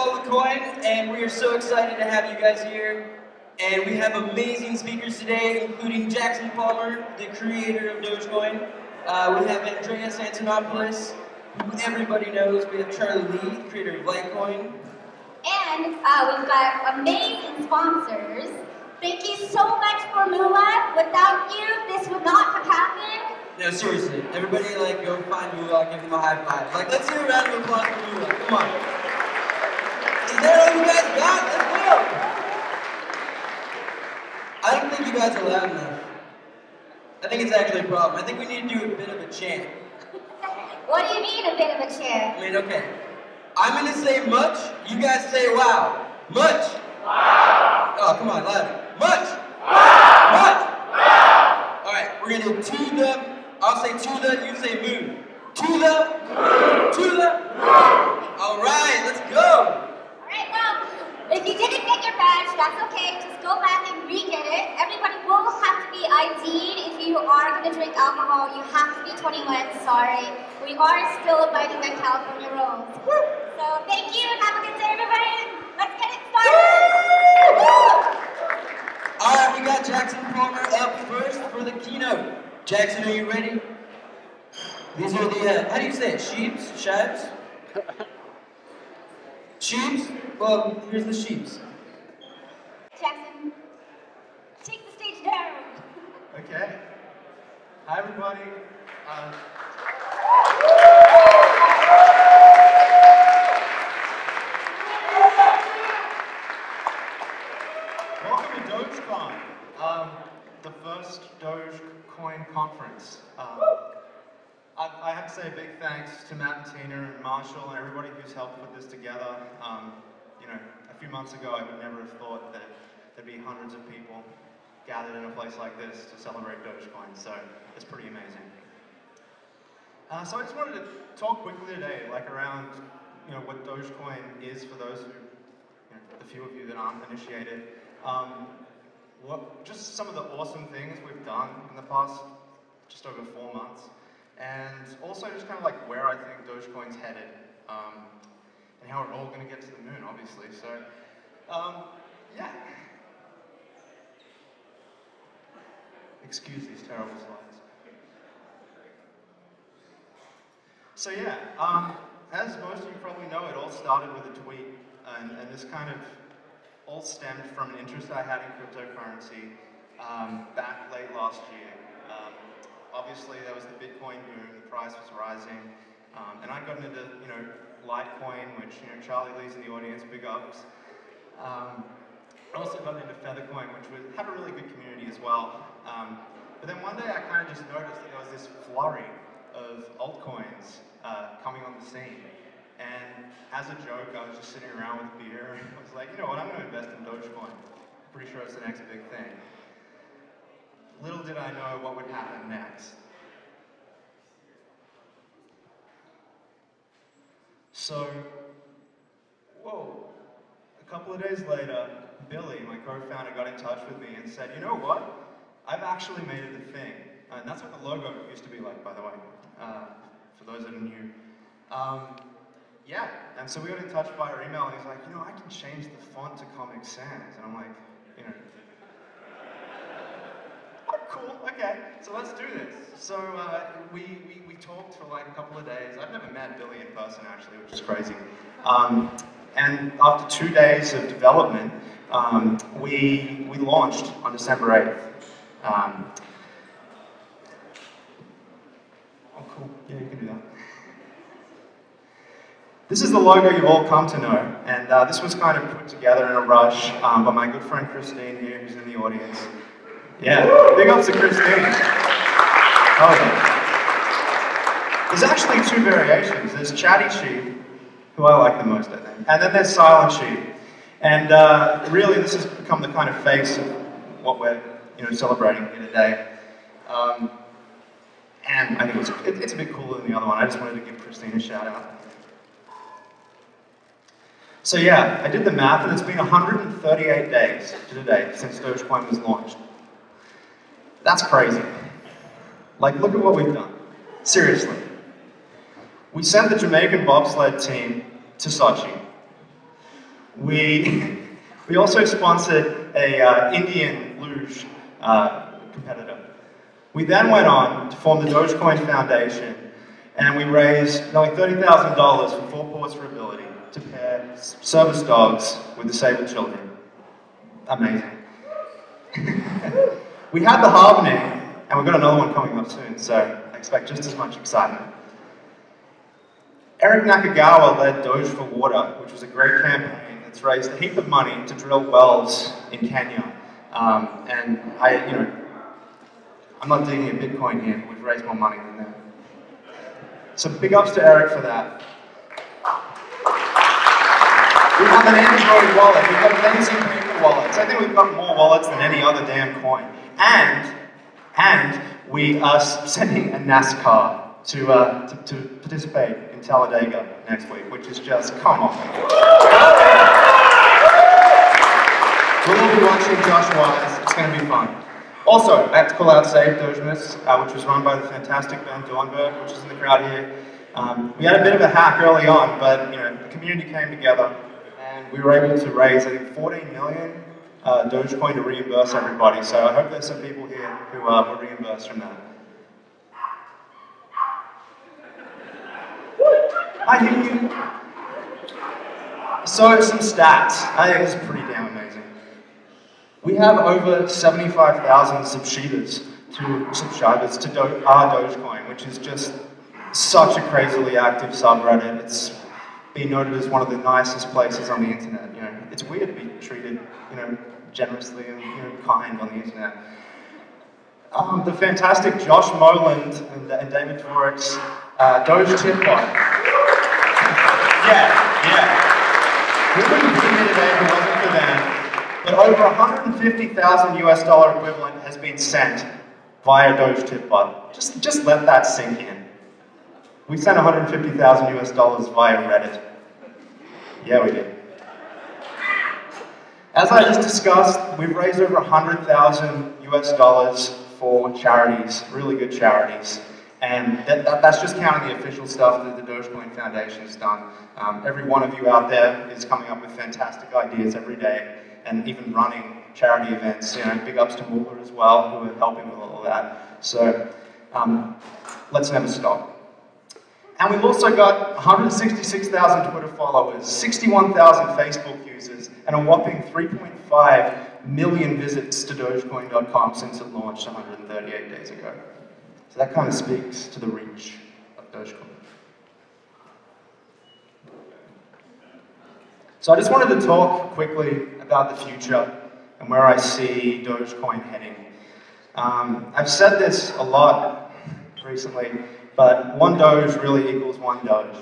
follow the coin, and we are so excited to have you guys here. And we have amazing speakers today, including Jackson Palmer, the creator of DogeCoin. We have Andreas Antonopoulos, who everybody knows. We have Charlie Lee, creator of Litecoin. And we've got amazing sponsors. Thank you so much for Moolah. Without you, this would not have happened. No, seriously, everybody go find Moolah, give them a high five. Let's hear a round of applause for Moolah. Come on. Is that all you guys got? Let's go. I don't think you guys are loud enough. I think it's actually a problem. I think we need to do a bit of a chant. What do you mean a bit of a chant? I mean, okay. I'm going to say much, you guys say wow. Much. Wow. Oh, come on, louder. Much. Wow. Much. Wow. All right, we're going to do to the, I'll say to the, you say moon. To the, to the. All right, let's go. All right, well, if you didn't get your badge, that's okay. Just go back and re-get it. Everybody will have to be ID'd. If you are going to drink alcohol, you have to be 21. Sorry. We are still abiding by California rules. So thank you and have a good day, everybody. Let's get it started. All right, we got Jackson Palmer up first for the keynote. Jackson, are you ready? These are the, how do you say it? Sheeps? Shabs? Sheeps? Well, here's the sheeps. Jackson, take the stage down. Okay. Hi, everybody. Welcome to DOGECON, the first DogeCoin conference. I have to say a big thanks to Matt and Tina and Marshall and everybody who's helped put this together. You know, a few months ago I would never have thought that there'd be hundreds of people gathered in a place like this to celebrate DogeCoin, so it's pretty amazing. So I just wanted to talk quickly today, around, what DogeCoin is for those who, the few of you that aren't initiated. Just some of the awesome things we've done in the past just over 4 months. And also just kind of where I think DogeCoin's headed, and how we're all going to get to the moon, obviously. So, yeah. Excuse these terrible slides. So yeah, as most of you probably know, it all started with a tweet, and this kind of all stemmed from an interest I had in cryptocurrency back late last year. Obviously, there was the Bitcoin boom, the price was rising, and I got into, Litecoin, which, Charlie Lee's in the audience, big ups. I also got into Feathercoin, which had a really good community as well. But then one day I kind of just noticed that there was this flurry of altcoins coming on the scene. And as a joke, I was just sitting around with a beer, and I was like, you know what, I'm going to invest in DogeCoin. I'm pretty sure it's the next big thing. Little did I know what would happen next. So, a couple of days later, Billy, my co-founder, got in touch with me and said, you know what? I've actually made it a thing. And that's what the logo used to be like, by the way, for those that are new. Yeah, and so we got in touch via email, and he's like, I can change the font to Comic Sans. And I'm like, oh, cool, okay, so let's do this. So we talked for a couple of days. I've never met Billy in person, actually, which is crazy. And after 2 days of development, we launched on December 8th. Oh, cool. Yeah, you can do that. This is the logo you've all come to know, and this was kind of put together in a rush by my good friend Christine here, who's in the audience. Yeah, big ups to Christine. Oh, yeah. There's actually 2 variations. There's Chatty Sheep, who I like the most, I think, and then there's Silent Sheep. And really, this has become the kind of face of what we're celebrating here today. And I think it's a bit cooler than the other one. I just wanted to give Christine a shout out. So yeah, I did the math, and it's been 138 days to today since DogeCoin was launched. That's crazy. Look at what we've done. Seriously. We sent the Jamaican bobsled team to Sochi. we also sponsored a Indian luge competitor. We then went on to form the DogeCoin Foundation, and we raised nearly $30,000 for 4 Paws for Ability to pair service dogs with disabled children. Amazing. We had the halvening, and we've got another one coming up soon, so I expect just as much excitement. Eric Nakagawa led Doge for Water, which was a great campaign that's raised a heap of money to drill wells in Kenya. And I'm not digging a Bitcoin here, but we've raised more money than that. So big ups to Eric for that. We have an Android wallet, we've got amazing paper wallets. I think we've got more wallets than any other damn coin. And we are sending a NASCAR to participate in Talladega next week, which is just, come on. We'll all be watching Josh Wise, it's going to be fun. Also, I have to call out Save Dogemas, which was run by the fantastic Ben Dornberg, which is in the crowd here. We had a bit of a hack early on, but the community came together and we were able to raise, I think, 14 million DogeCoin to reimburse everybody. So I hope there's some people here who were reimbursed from that. I hear you. So some stats. I think this is pretty damn amazing. We have over 75,000 subscribers to our DogeCoin, which is just such a crazily active subreddit. It's been noted as one of the nicest places on the internet. It's weird to be treated, generously and kind on the internet. The fantastic Josh Moland and David Torix, Doge Tipbot. Yeah. We wouldn't be here today if it wasn't for them. But over 150,000 US dollar equivalent has been sent via Doge Tipbot. Just let that sink in. We sent 150,000 US dollars via Reddit. Yeah, we did. As I just discussed, we've raised over 100,000 US dollars for charities, really good charities. And that's just counting the official stuff that the DogeCoin Foundation has done. Every one of you out there is coming up with fantastic ideas every day, and even running charity events. Big ups to Moolah as well, who are helping with all of that. So let's never stop. And we've also got 166,000 Twitter followers, 61,000 Facebook users, and a whopping 3.5 million visits to DogeCoin.com since it launched 138 days ago. So that kind of speaks to the reach of DogeCoin. So I just wanted to talk quickly about the future and where I see DogeCoin heading. I've said this a lot recently, but one Doge really equals one Doge.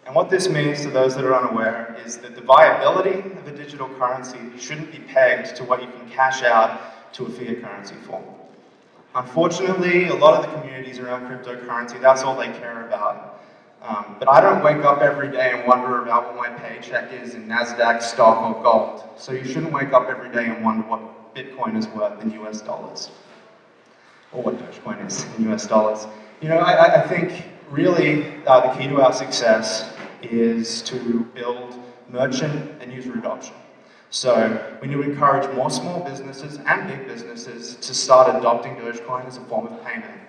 And what this means to those that are unaware is that the viability of a digital currency shouldn't be pegged to what you can cash out to a fiat currency for. Unfortunately, a lot of the communities around cryptocurrency, that's all they care about. But I don't wake up every day and wonder about what my paycheck is in NASDAQ stock or gold. So you shouldn't wake up every day and wonder what Bitcoin is worth in US dollars. Or what DogeCoin is in US dollars. I think really the key to our success is to build merchant and user adoption. So we need to encourage more small businesses and big businesses to start adopting DogeCoin as a form of payment.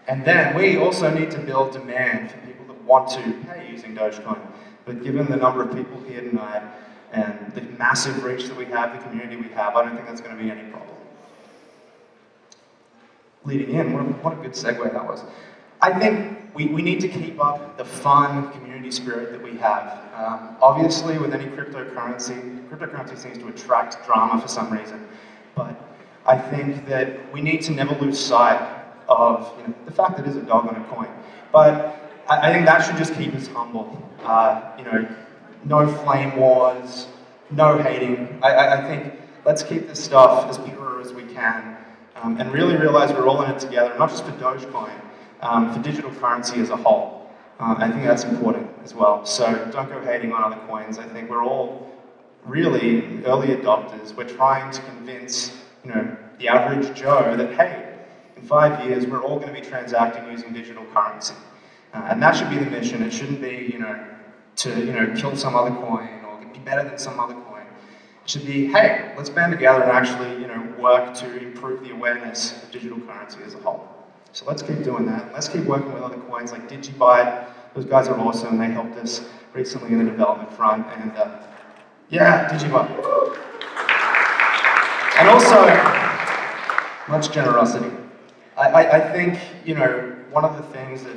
And then we also need to build demand for people that want to pay using DogeCoin. But given the number of people here tonight and the massive reach that we have, the community we have, I don't think that's going to be any problem. Leading in, what a good segue that was. I think we need to keep up the fun community spirit that we have. Obviously, with any cryptocurrency seems to attract drama for some reason. But I think that we need to never lose sight of the fact that it is a dog on a coin. But I think that should just keep us humble. No flame wars, no hating. I think let's keep this stuff as pure as we can. And really realize we're all in it together, not just for DogeCoin, for digital currency as a whole. I think that's important as well. So don't go hating on other coins. I think we're all really early adopters. We're trying to convince the average Joe that, hey, in 5 years we're all going to be transacting using digital currency. And that should be the mission. It shouldn't be to kill some other coin or be better than some other coin. It should be, hey, let's band together and actually, work to improve the awareness of digital currency as a whole. So let's keep doing that. Let's keep working with other coins like DigiByte. Those guys are awesome. They helped us recently in the development front. And yeah, DigiByte. And also, much generosity. I think, one of the things that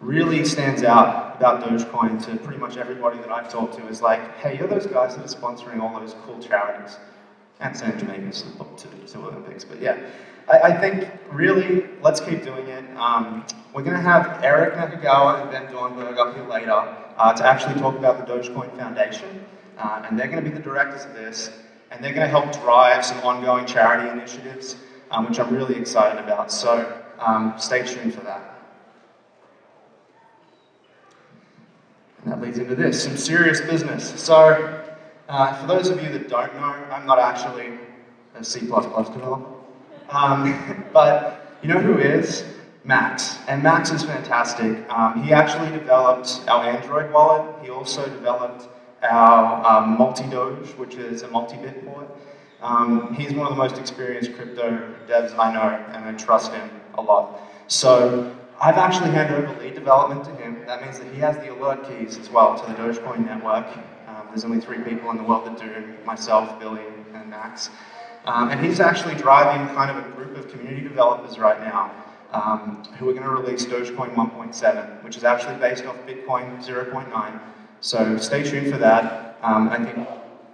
really stands out about DogeCoin to pretty much everybody that I've talked to is like, hey, you're those guys that are sponsoring all those cool charities. And San Jamaica's to Olympics, but yeah. I think really, let's keep doing it. We're going to have Eric Nakagawa and Ben Dornberg up here later to actually talk about the DogeCoin Foundation. And they're going to be the directors of this. And they're going to help drive some ongoing charity initiatives, which I'm really excited about. So stay tuned for that. And that leads into this, some serious business. So for those of you that don't know, I'm not actually a C++ developer. But you know who is? Max. And Max is fantastic. He actually developed our Android wallet. He also developed our multi-Doge, which is a multi-bit port. He's one of the most experienced crypto devs I know, and I trust him a lot. So I've actually handed over lead development to him. That means that he has the alert keys as well to the DogeCoin network. There's only 3 people in the world that do, myself, Billy, and Max. And he's actually driving kind of a group of community developers right now who are going to release DogeCoin 1.7, which is actually based off Bitcoin 0.9. So stay tuned for that. I think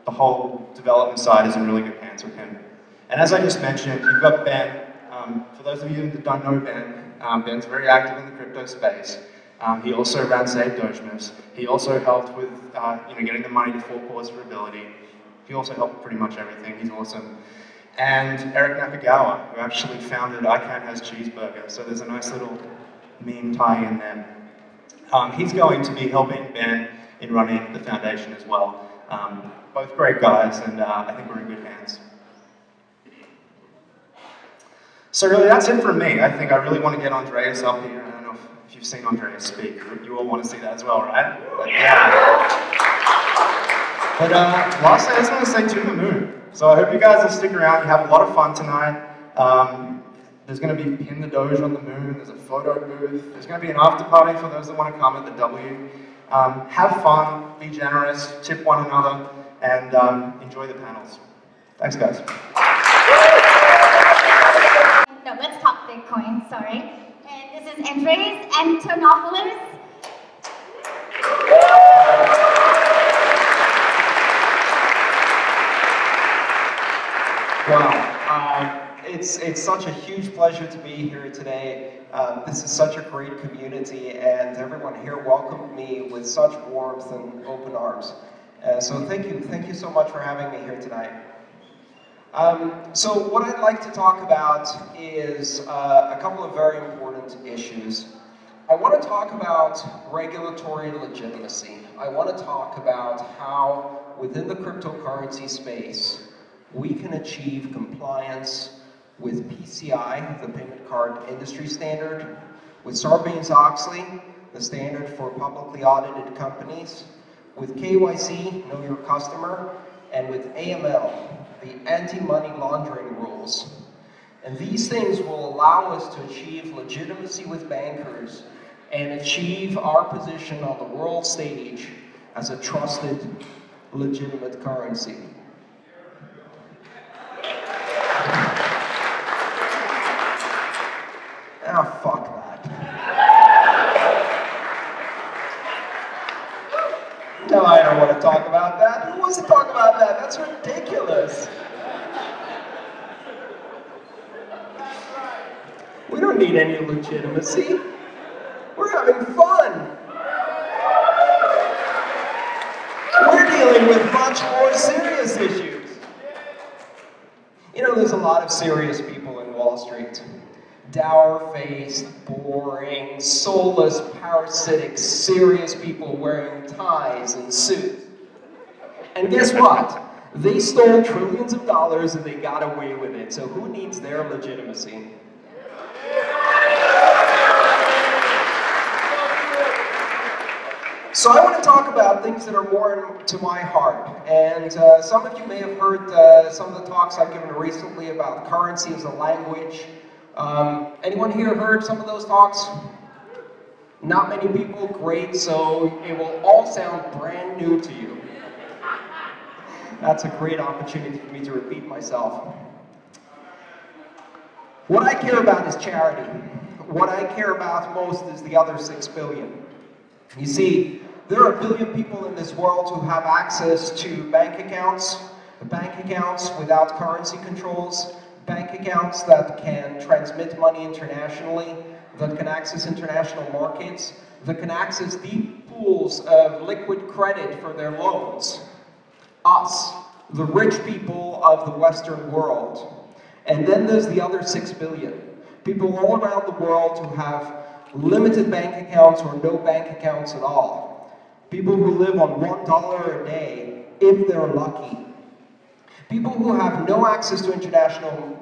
the whole development side is in really good hands with him. And as I just mentioned, you've got Ben. For those of you that don't know Ben, Ben's very active in the crypto space. He also ran Save Dogemas. He also helped with getting the money to Full Pause for Ability. He also helped with pretty much everything. He's awesome. And Eric Nakagawa, who actually founded I Can't Has Cheeseburger. So there's a nice little meme tie-in there. He's going to be helping Ben in running the foundation as well. Both great guys, and I think we're in good hands. So really, that's it from me. I think I really want to get Andreas up here. I don't know if you've seen Andreas speak. You all want to see that as well, right? But lastly, I just want to say to the moon. So I hope you guys will stick around. You have a lot of fun tonight. There's going to be Pin the Doge on the moon. There's a photo booth. There's going to be an after party for those that want to come at the W. Have fun, be generous, tip one another, and enjoy the panels. Thanks, guys. No, let's talk Bitcoin, sorry. And this is Andres Antonopoulos. Wow, it's such a huge pleasure to be here today. This is such a great community, and everyone here welcomed me with such warmth and open arms. So thank you so much for having me here tonight. So what I'd like to talk about is a couple of very important issues. I want to talk about regulatory legitimacy. I want to talk about how within the cryptocurrency space we can achieve compliance with PCI, the Payment Card Industry Standard, with Sarbanes-Oxley, the standard for publicly audited companies, with KYC, Know Your Customer, and with AML, the anti-money laundering rules. And these things will allow us to achieve legitimacy with bankers and achieve our position on the world stage as a trusted, legitimate currency. Ah, fuck that. No, I don't want to talk about that. Who wants to talk about that? That's ridiculous. We don't need any legitimacy. We're having fun. We're dealing with much more serious issues. You know, there's a lot of serious people in Wall Street. Dour-faced, boring, soulless, parasitic, serious people wearing ties and suits. And guess what? They stole trillions of dollars and they got away with it. So who needs their legitimacy? So I want to talk about things that are more to my heart. And some of you may have heard some of the talks I've given recently about currency as a language. Anyone here heard some of those talks? Not many people? Great, so it will all sound brand new to you. That's a great opportunity for me to repeat myself. What I care about is charity. What I care about most is the other 6 billion. You see, there are 1 billion people in this world who have access to bank accounts without currency controls, bank accounts that can transmit money internationally, that can access international markets, that can access deep pools of liquid credit for their loans. Us, the rich people of the Western world. And then there's the other 6 billion. People all around the world who have limited bank accounts or no bank accounts at all. People who live on $1 a day, if they're lucky. People who have no access to international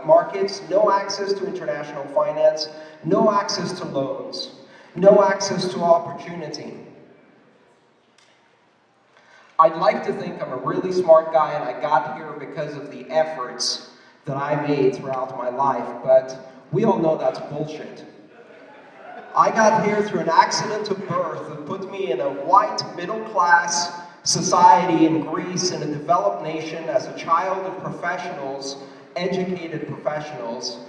markets, no access to international finance, no access to loans, no access to opportunity. I'd like to think I'm a really smart guy and I got here because of the efforts that I made throughout my life, but we all know that's bullshit. I got here through an accident of birth that put me in a white, middle-class society in Greece, in a developed nation, as a child of professionals, educated professionals.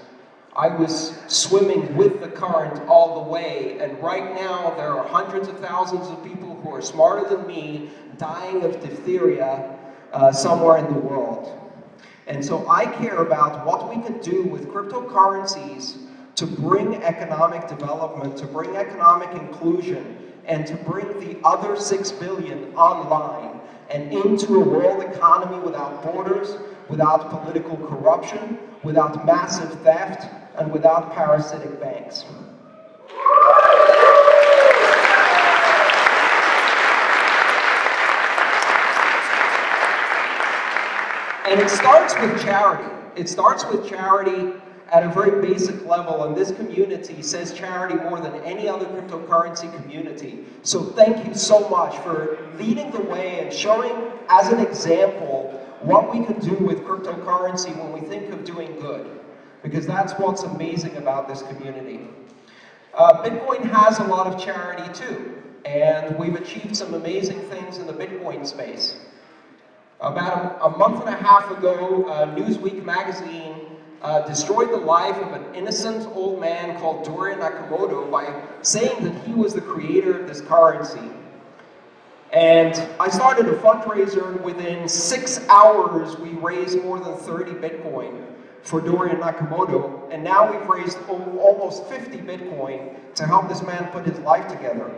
I was swimming with the current all the way, and right now there are hundreds of thousands of people who are smarter than me dying of diphtheria somewhere in the world. And so I care about what we can do with cryptocurrencies to bring economic development, to bring economic inclusion, and to bring the other 6 billion online and into a world economy without borders, without political corruption, without massive theft, and without parasitic banks. And it starts with charity. It starts with charity at a very basic level, and this community says charity more than any other cryptocurrency community. So thank you so much for leading the way and showing as an example what we can do with cryptocurrency when we think of doing good, because that's what's amazing about this community. Bitcoin has a lot of charity too, and we've achieved some amazing things in the Bitcoin space. About a month and a half ago, Newsweek magazine destroyed the life of an innocent old man called Dorian Nakamoto by saying that he was the creator of this currency. And I started a fundraiser, and within 6 hours we raised more than 30 Bitcoin for Dorian Nakamoto, and now we've raised almost 50 Bitcoin to help this man put his life together.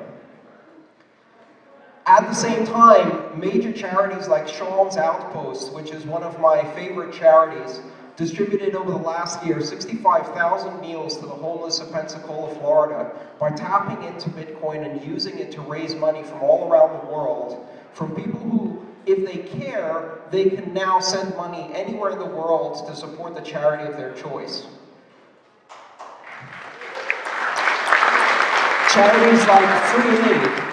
At the same time, major charities like Sean's Outpost, which is one of my favorite charities, distributed over the last year 65,000 meals to the homeless of Pensacola, Florida, by tapping into Bitcoin and using it to raise money from all around the world, from people who, if they care, they can now send money anywhere in the world to support the charity of their choice. Charities like Free Aid,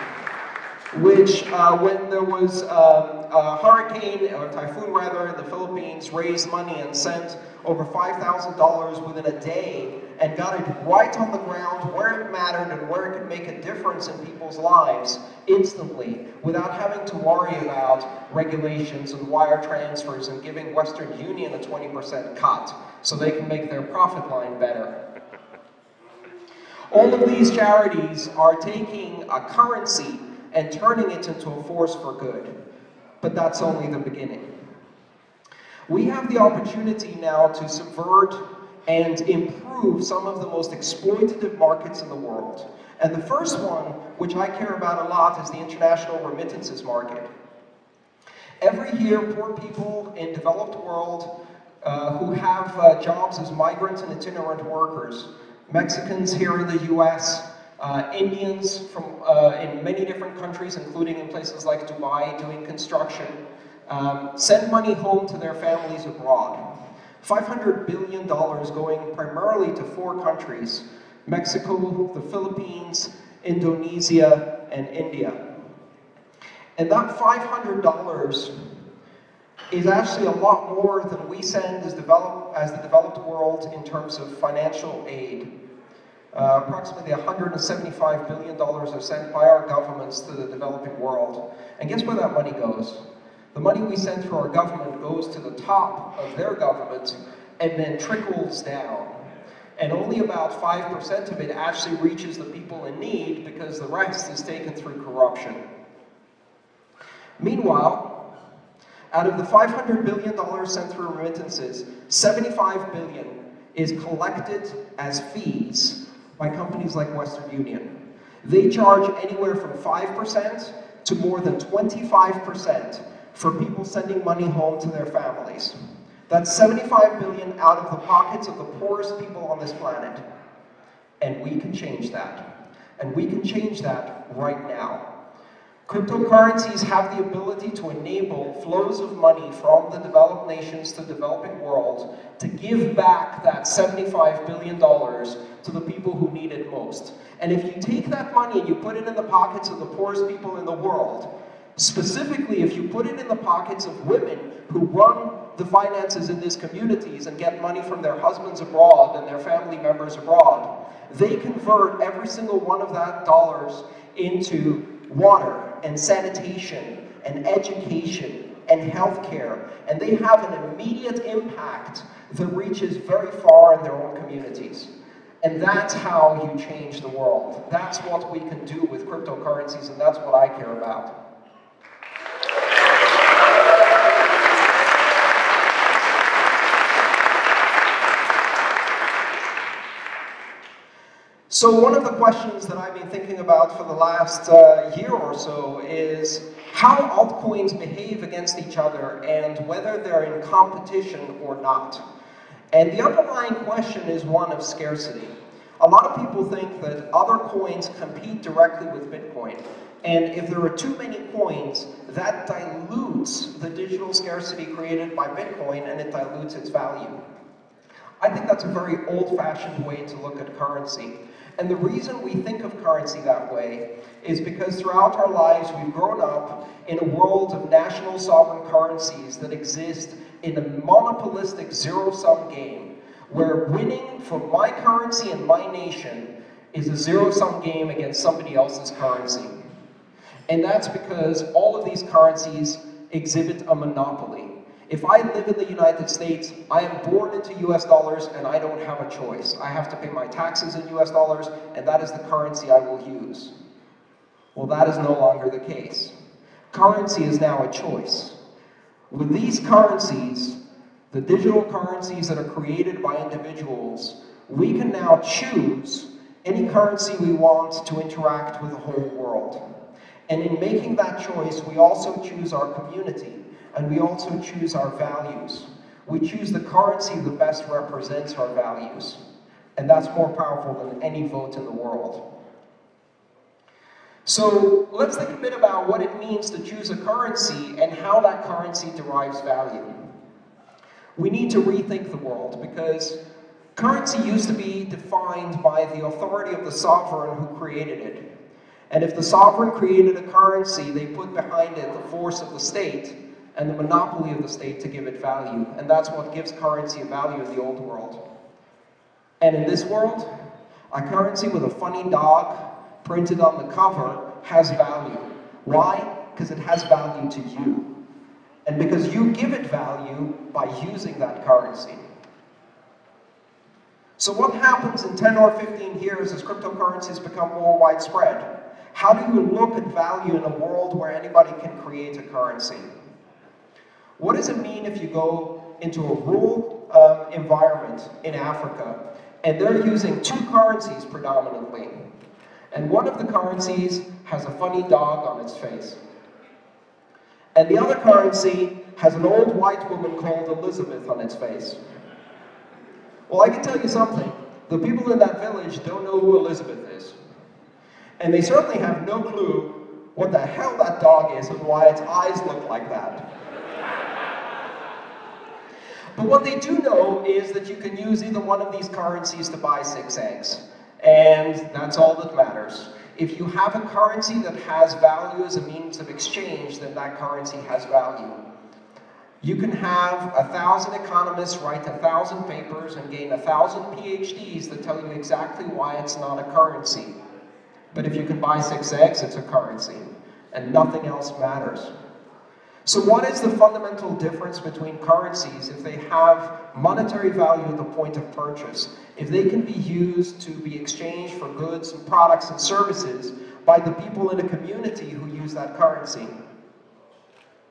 which when there was a hurricane, or typhoon rather, in the Philippines, raised money and sent over $5,000 within a day and got it right on the ground where it mattered and where it could make a difference in people's lives instantly, without having to worry about regulations and wire transfers and giving Western Union a 20% cut so they can make their profit line better. All of these charities are taking a currency and turning it into a force for good. But that's only the beginning. We have the opportunity now to subvert and improve some of the most exploitative markets in the world. And the first one, which I care about a lot, is the international remittances market. Every year, poor people in the developed world who have jobs as migrant and itinerant workers, Mexicans here in the US, Indians from in many different countries, including in places like Dubai, doing construction, send money home to their families abroad. $500 billion going primarily to 4 countries: Mexico, the Philippines, Indonesia, and India. And that $500 is actually a lot more than we send as the developed world in terms of financial aid. Approximately $175 billion are sent by our governments to the developing world. And guess where that money goes? The money we send through our government goes to the top of their government and then trickles down. And only about 5% of it actually reaches the people in need, because the rest is taken through corruption. Meanwhile, out of the $500 billion sent through remittances, $75 billion is collected as fees by companies like Western Union. They charge anywhere from 5% to more than 25% for people sending money home to their families. That's $75 billion out of the pockets of the poorest people on this planet. And we can change that. And we can change that right now. Cryptocurrencies have the ability to enable flows of money from the developed nations to the developing world to give back that $75 billion to the people who need it most. And if you take that money and you put it in the pockets of the poorest people in the world, specifically if you put it in the pockets of women who run the finances in these communities and get money from their husbands abroad and their family members abroad, they convert every single one of that dollars into water and sanitation and education and healthcare, and they have an immediate impact that reaches very far in their own communities. And that's how you change the world. That's what we can do with cryptocurrencies, and that's what I care about. So one of the questions that I've been thinking about for the last year or so is how altcoins behave against each other and whether they're in competition or not. And the underlying question is one of scarcity. A lot of people think that other coins compete directly with Bitcoin. And if there are too many coins, that dilutes the digital scarcity created by Bitcoin, and it dilutes its value. I think that's a very old-fashioned way to look at currency. And the reason we think of currency that way is because throughout our lives we've grown up in a world of national sovereign currencies that exist in a monopolistic zero-sum game, where winning from my currency and my nation is a zero-sum game against somebody else's currency. And that's because all of these currencies exhibit a monopoly. If I live in the United States, I am born into US dollars and I don't have a choice. I have to pay my taxes in US dollars, and that is the currency I will use. Well, that is no longer the case. Currency is now a choice. With these currencies, the digital currencies that are created by individuals, we can now choose any currency we want to interact with the whole world. And in making that choice, we also choose our community. And we also choose our values. We choose the currency that best represents our values. And that's more powerful than any vote in the world. So let's think a bit about what it means to choose a currency and how that currency derives value. We need to rethink the world, because currency used to be defined by the authority of the sovereign who created it. And if the sovereign created a currency, they put behind it the force of the state and the monopoly of the state to give it value. And that's what gives currency a value in the old world. And in this world, a currency with a funny dog printed on the cover has value. Why? Because it has value to you. And because you give it value by using that currency. So what happens in 10 or 15 years as cryptocurrencies become more widespread? How do you look at value in a world where anybody can create a currency? What does it mean if you go into a rural environment in Africa and they're using two currencies predominantly? And one of the currencies has a funny dog on its face. And the other currency has an old white woman called Elizabeth on its face. Well, I can tell you something. The people in that village don't know who Elizabeth is. And they certainly have no clue what the hell that dog is and why its eyes look like that. But what they do know is that you can use either one of these currencies to buy 6 eggs. And that's all that matters. If you have a currency that has value as a means of exchange, then that currency has value. You can have 1,000 economists write 1,000 papers and gain 1,000 PhDs that tell you exactly why it's not a currency. But if you can buy 6 eggs, it's a currency, and nothing else matters. So what is the fundamental difference between currencies if they have monetary value at the point of purchase, if they can be used to be exchanged for goods and products and services by the people in a community who use that currency?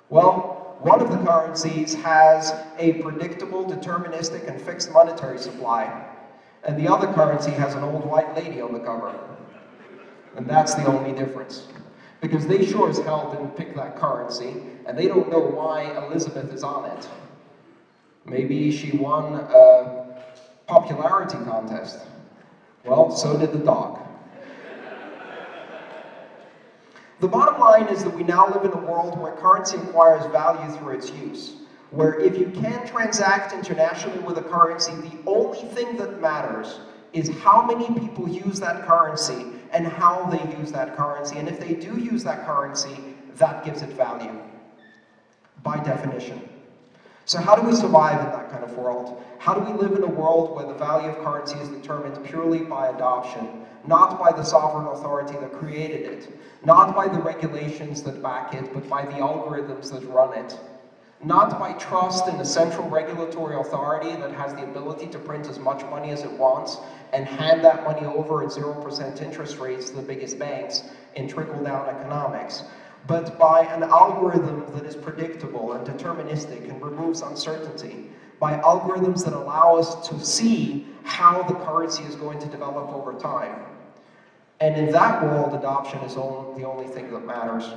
Well, one of the currencies has a predictable, deterministic, and fixed monetary supply, and the other currency has an old white lady on the cover. And that's the only difference. Because they sure as hell didn't pick that currency, and they don't know why Elizabeth is on it. Maybe she won a popularity contest. Well, so did the dog. The bottom line is that we now live in a world where currency acquires value through its use. Where if you can transact internationally with a currency, the only thing that matters is how many people use that currency and how they use that currency. And if they do use that currency, that gives it value, by definition. So how do we survive in that kind of world? How do we live in a world where the value of currency is determined purely by adoption, not by the sovereign authority that created it, not by the regulations that back it, but by the algorithms that run it? Not by trust in a central regulatory authority that has the ability to print as much money as it wants and hand that money over at 0% interest rates to the biggest banks in trickle-down economics, but by an algorithm that is predictable and deterministic and removes uncertainty, by algorithms that allow us to see how the currency is going to develop over time. And in that world, adoption is the only thing that matters.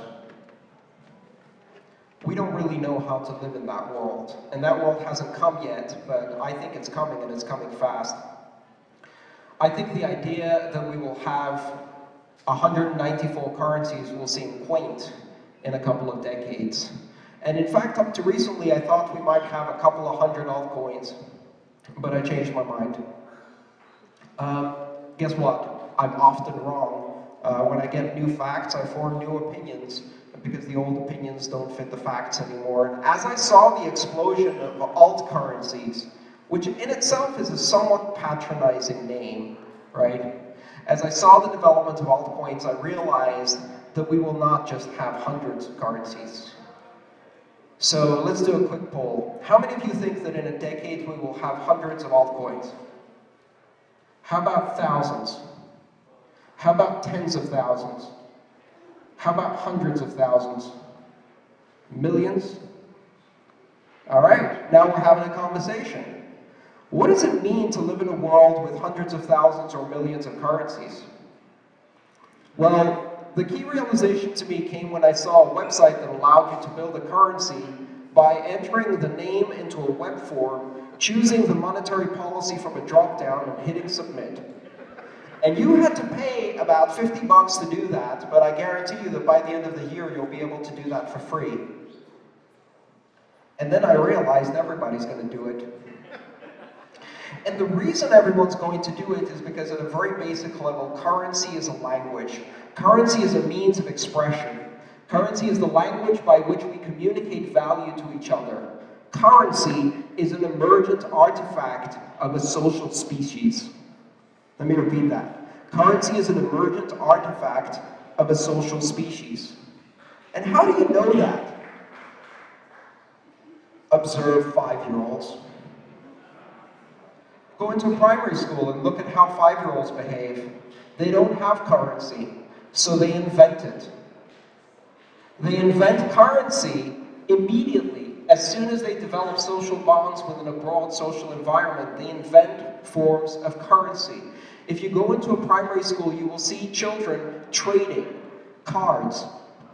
We don't really know how to live in that world. And that world hasn't come yet, but I think it's coming, and it's coming fast. I think the idea that we will have 194 currencies will seem quaint in a couple of decades. And in fact, up to recently, I thought we might have a couple of hundred altcoins, but I changed my mind. Guess what? I'm often wrong. When I get new facts, I form new opinions, because the old opinions don't fit the facts anymore. And as I saw the explosion of alt currencies, which in itself is a somewhat patronizing name, right? As I saw the development of altcoins, I realized that we will not just have hundreds of currencies. So let's do a quick poll. How many of you think that in a decade we will have hundreds of altcoins? How about thousands? How about tens of thousands? How about hundreds of thousands? Millions? All right, now we're having a conversation. What does it mean to live in a world with hundreds of thousands or millions of currencies? Well, the key realization to me came when I saw a website that allowed you to build a currency by entering the name into a web form, choosing the monetary policy from a drop-down, and hitting submit. And you had to pay about 50 bucks to do that, but I guarantee you that by the end of the year, you'll be able to do that for free. And then I realized everybody's going to do it. And the reason everyone's going to do it is because at a very basic level, currency is a language. Currency is a means of expression. Currency is the language by which we communicate value to each other. Currency is an emergent artifact of a social species. Let me repeat that. Currency is an emergent artifact of a social species. And how do you know that? Observe 5-year-olds. Go into primary school and look at how 5-year-olds behave. They don't have currency, so they invent it. They invent currency immediately. As soon as they develop social bonds within a broad social environment, they invent forms of currency. If you go into a primary school, you will see children trading cards,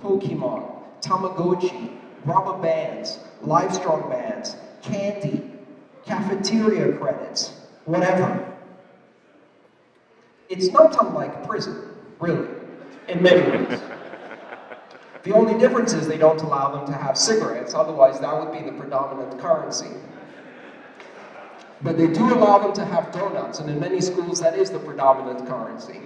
Pokemon, Tamagotchi, rubber bands, Livestrong bands, candy, cafeteria credits, whatever. It's not unlike prison, really, in many ways. The only difference is they don't allow them to have cigarettes, otherwise that would be the predominant currency. But they do allow them to have donuts, and in many schools that is the predominant currency.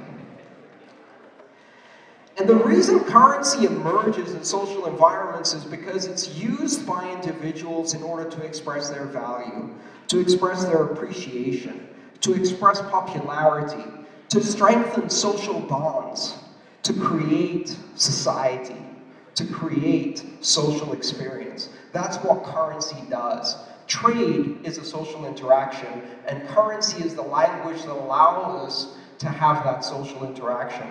And the reason currency emerges in social environments is because it's used by individuals in order to express their value, to express their appreciation, to express popularity, to strengthen social bonds, to create society, to create social experience. That's what currency does. Trade is a social interaction, and currency is the language that allows us to have that social interaction.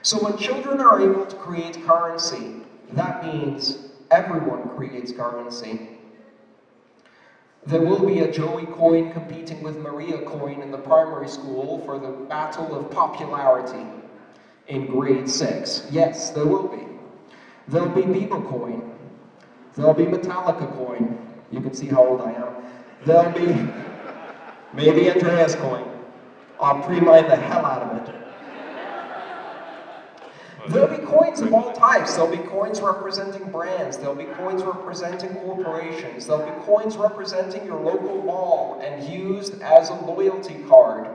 So when children are able to create currency, that means everyone creates currency. There will be a Joey coin competing with Maria coin in the primary school for the battle of popularity in grade 6. Yes, there will be. There'll be Bieber coin. There'll be Metallica coin. You can see how old I am. There'll be maybe Andreas coin. I'll pre-mine the hell out of it. There'll be coins of all types. There'll be coins representing brands. There'll be coins representing corporations. There'll be coins representing your local mall and used as a loyalty card.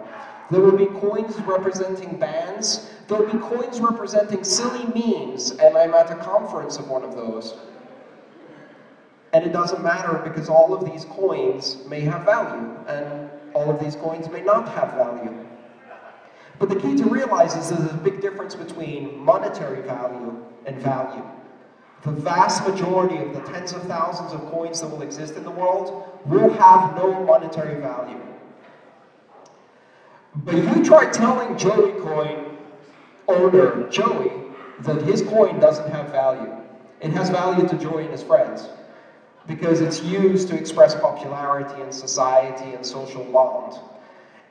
There will be coins representing bands. There'll be coins representing silly memes, and I'm at a conference of one of those. And it doesn't matter because all of these coins may have value, and all of these coins may not have value. But the key to realize is there's a big difference between monetary value and value. The vast majority of the tens of thousands of coins that will exist in the world will have no monetary value. But you try telling Joey coin owner, Joey, that his coin doesn't have value. It has value to Joey and his friends because it's used to express popularity in society and social bond.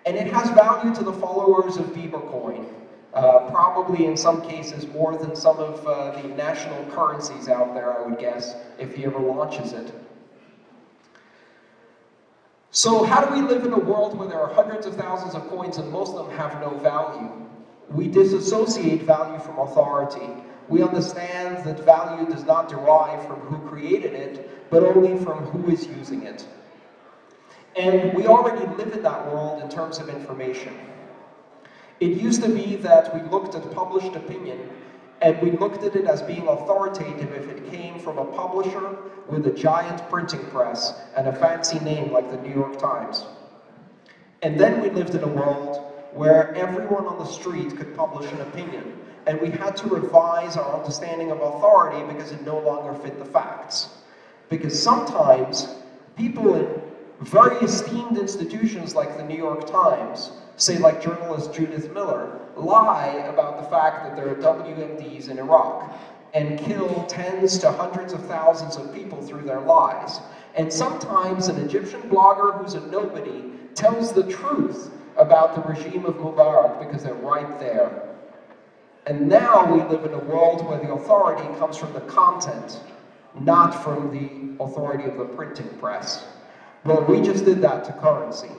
And it has value to the followers of Bieber coin, probably in some cases more than some of the national currencies out there, I would guess, if he ever launches it. So how do we live in a world where there are hundreds of thousands of coins and most of them have no value? We disassociate value from authority. We understand that value does not derive from who created it, but only from who is using it. And we already live in that world in terms of information. It used to be that we looked at published opinion and we looked at it as being authoritative if it came from a publisher with a giant printing press and a fancy name like the New York Times. And then we lived in a world where everyone on the street could publish an opinion, and we had to revise our understanding of authority because it no longer fit the facts. Because sometimes people in very esteemed institutions like the New York Times, say like journalist Judith Miller, lie about the fact that there are WMDs in Iraq and kill tens to hundreds of thousands of people through their lies. And sometimes an Egyptian blogger who's a nobody tells the truth about the regime of Mubarak because they're right there. And now we live in a world where the authority comes from the content, not from the authority of the printing press. Well, we just did that to currency.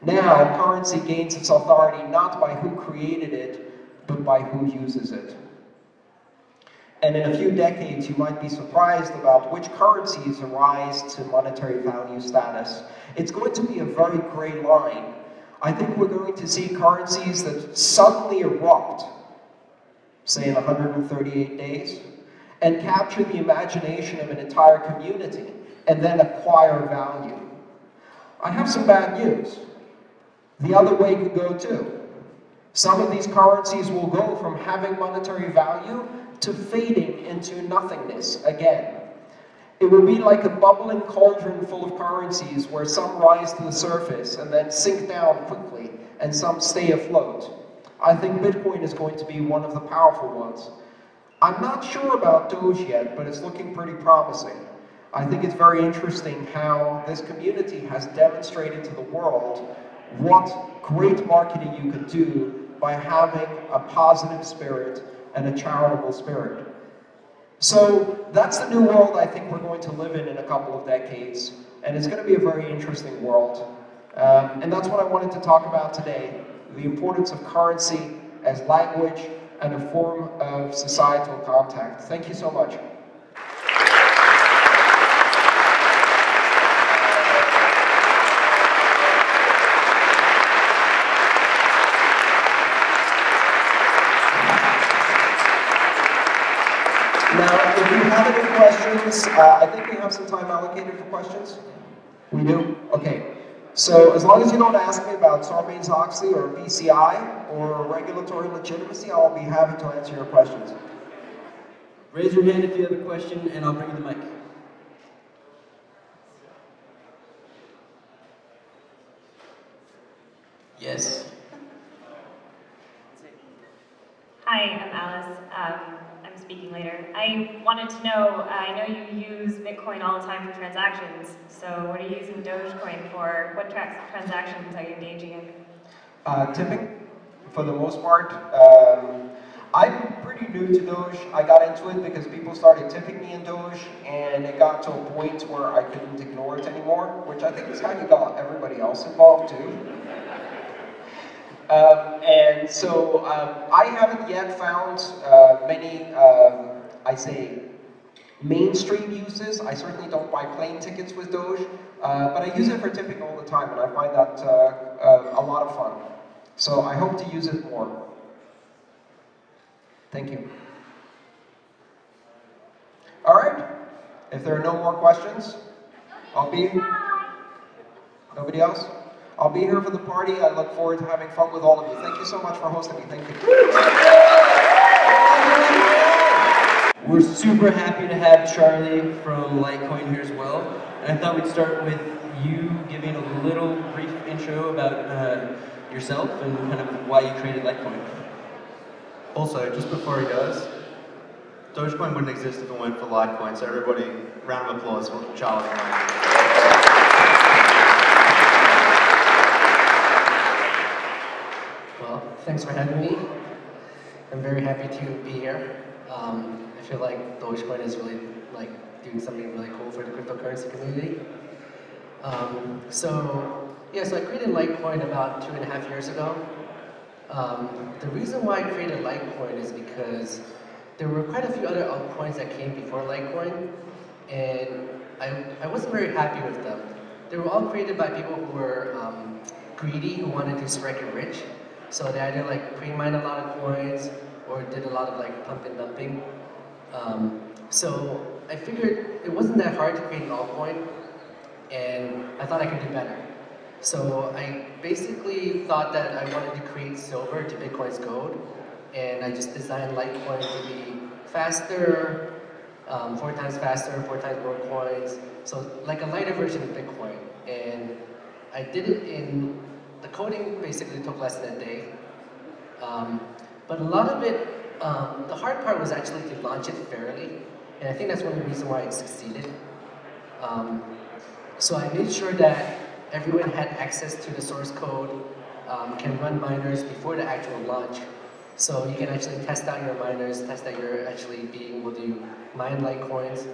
Now, currency gains its authority not by who created it, but by who uses it. And in a few decades, you might be surprised about which currencies arise to monetary value status. It's going to be a very gray line. I think we're going to see currencies that suddenly erupt, say in 138 days, and capture the imagination of an entire community, and then acquire value. I have some bad news. The other way could go too. Some of these currencies will go from having monetary value to fading into nothingness again. It will be like a bubbling cauldron full of currencies where some rise to the surface and then sink down quickly, and some stay afloat. I think Bitcoin is going to be one of the powerful ones. I'm not sure about Doge yet, but it's looking pretty promising. I think it's very interesting how this community has demonstrated to the world what great marketing you could do by having a positive spirit and a charitable spirit. So that's the new world I think we're going to live in a couple of decades, and it's going to be a very interesting world. And that's what I wanted to talk about today, the importance of currency as language and a form of societal contact. Thank you so much. questions? I think we have some time allocated for questions. We do? Okay. So as long as you don't ask me about Sarbanes-Oxley or PCI or regulatory legitimacy, I'll be happy to answer your questions. Raise your hand if you have a question, and I'll bring you the mic. Yes. Hi, I'm Alice. I'm speaking later. I wanted to know, I know you use Bitcoin all the time for transactions, so what are you using DogeCoin for? What transactions are you engaging in? Tipping, for the most part. I'm pretty new to Doge. I got into it because people started tipping me in Doge, and it got to a point where I couldn't ignore it anymore, which I think is how you got everybody else involved too. And so I haven't yet found many, I say, mainstream uses. I certainly don't buy plane tickets with Doge, but I use it for tipping all the time, and I find that a lot of fun. So I hope to use it more. Thank you. All right. If there are no more questions, I'll be... Nobody else? I'll be here for the party. I look forward to having fun with all of you. Thank you so much for hosting me. Thank you. We're super happy to have Charlie from Litecoin here as well. And I thought we'd start with you giving a little brief intro about yourself and kind of why you created Litecoin. Also, just before he goes, DogeCoin wouldn't exist if it weren't for Litecoin, so everybody, round of applause for Charlie. Well, thanks for having me. I'm very happy to be here. I feel like DogeCoin is really doing something really cool for the cryptocurrency community. So I created Litecoin about 2.5 years ago. The reason why I created Litecoin is because there were quite a few other altcoins that came before Litecoin, and I wasn't very happy with them. They were all created by people who were greedy, who wanted to strike it rich. So they either pre-mined a lot of coins or did a lot of pump and dumping. So I figured it wasn't that hard to create an altcoin, and I thought I could do better. So I basically thought that I wanted to create silver to Bitcoin's gold, and I just designed Litecoin to be faster, 4 times faster, 4 times more coins, so like a lighter version of Bitcoin. And I did it in, the coding basically took less than a day, but a lot of it, the hard part was actually to launch it fairly, and I think that's one of the reasons why it succeeded. So I made sure that everyone had access to the source code, can run miners before the actual launch. So you can actually test out your miners, test that you're actually being able to mine Litecoins.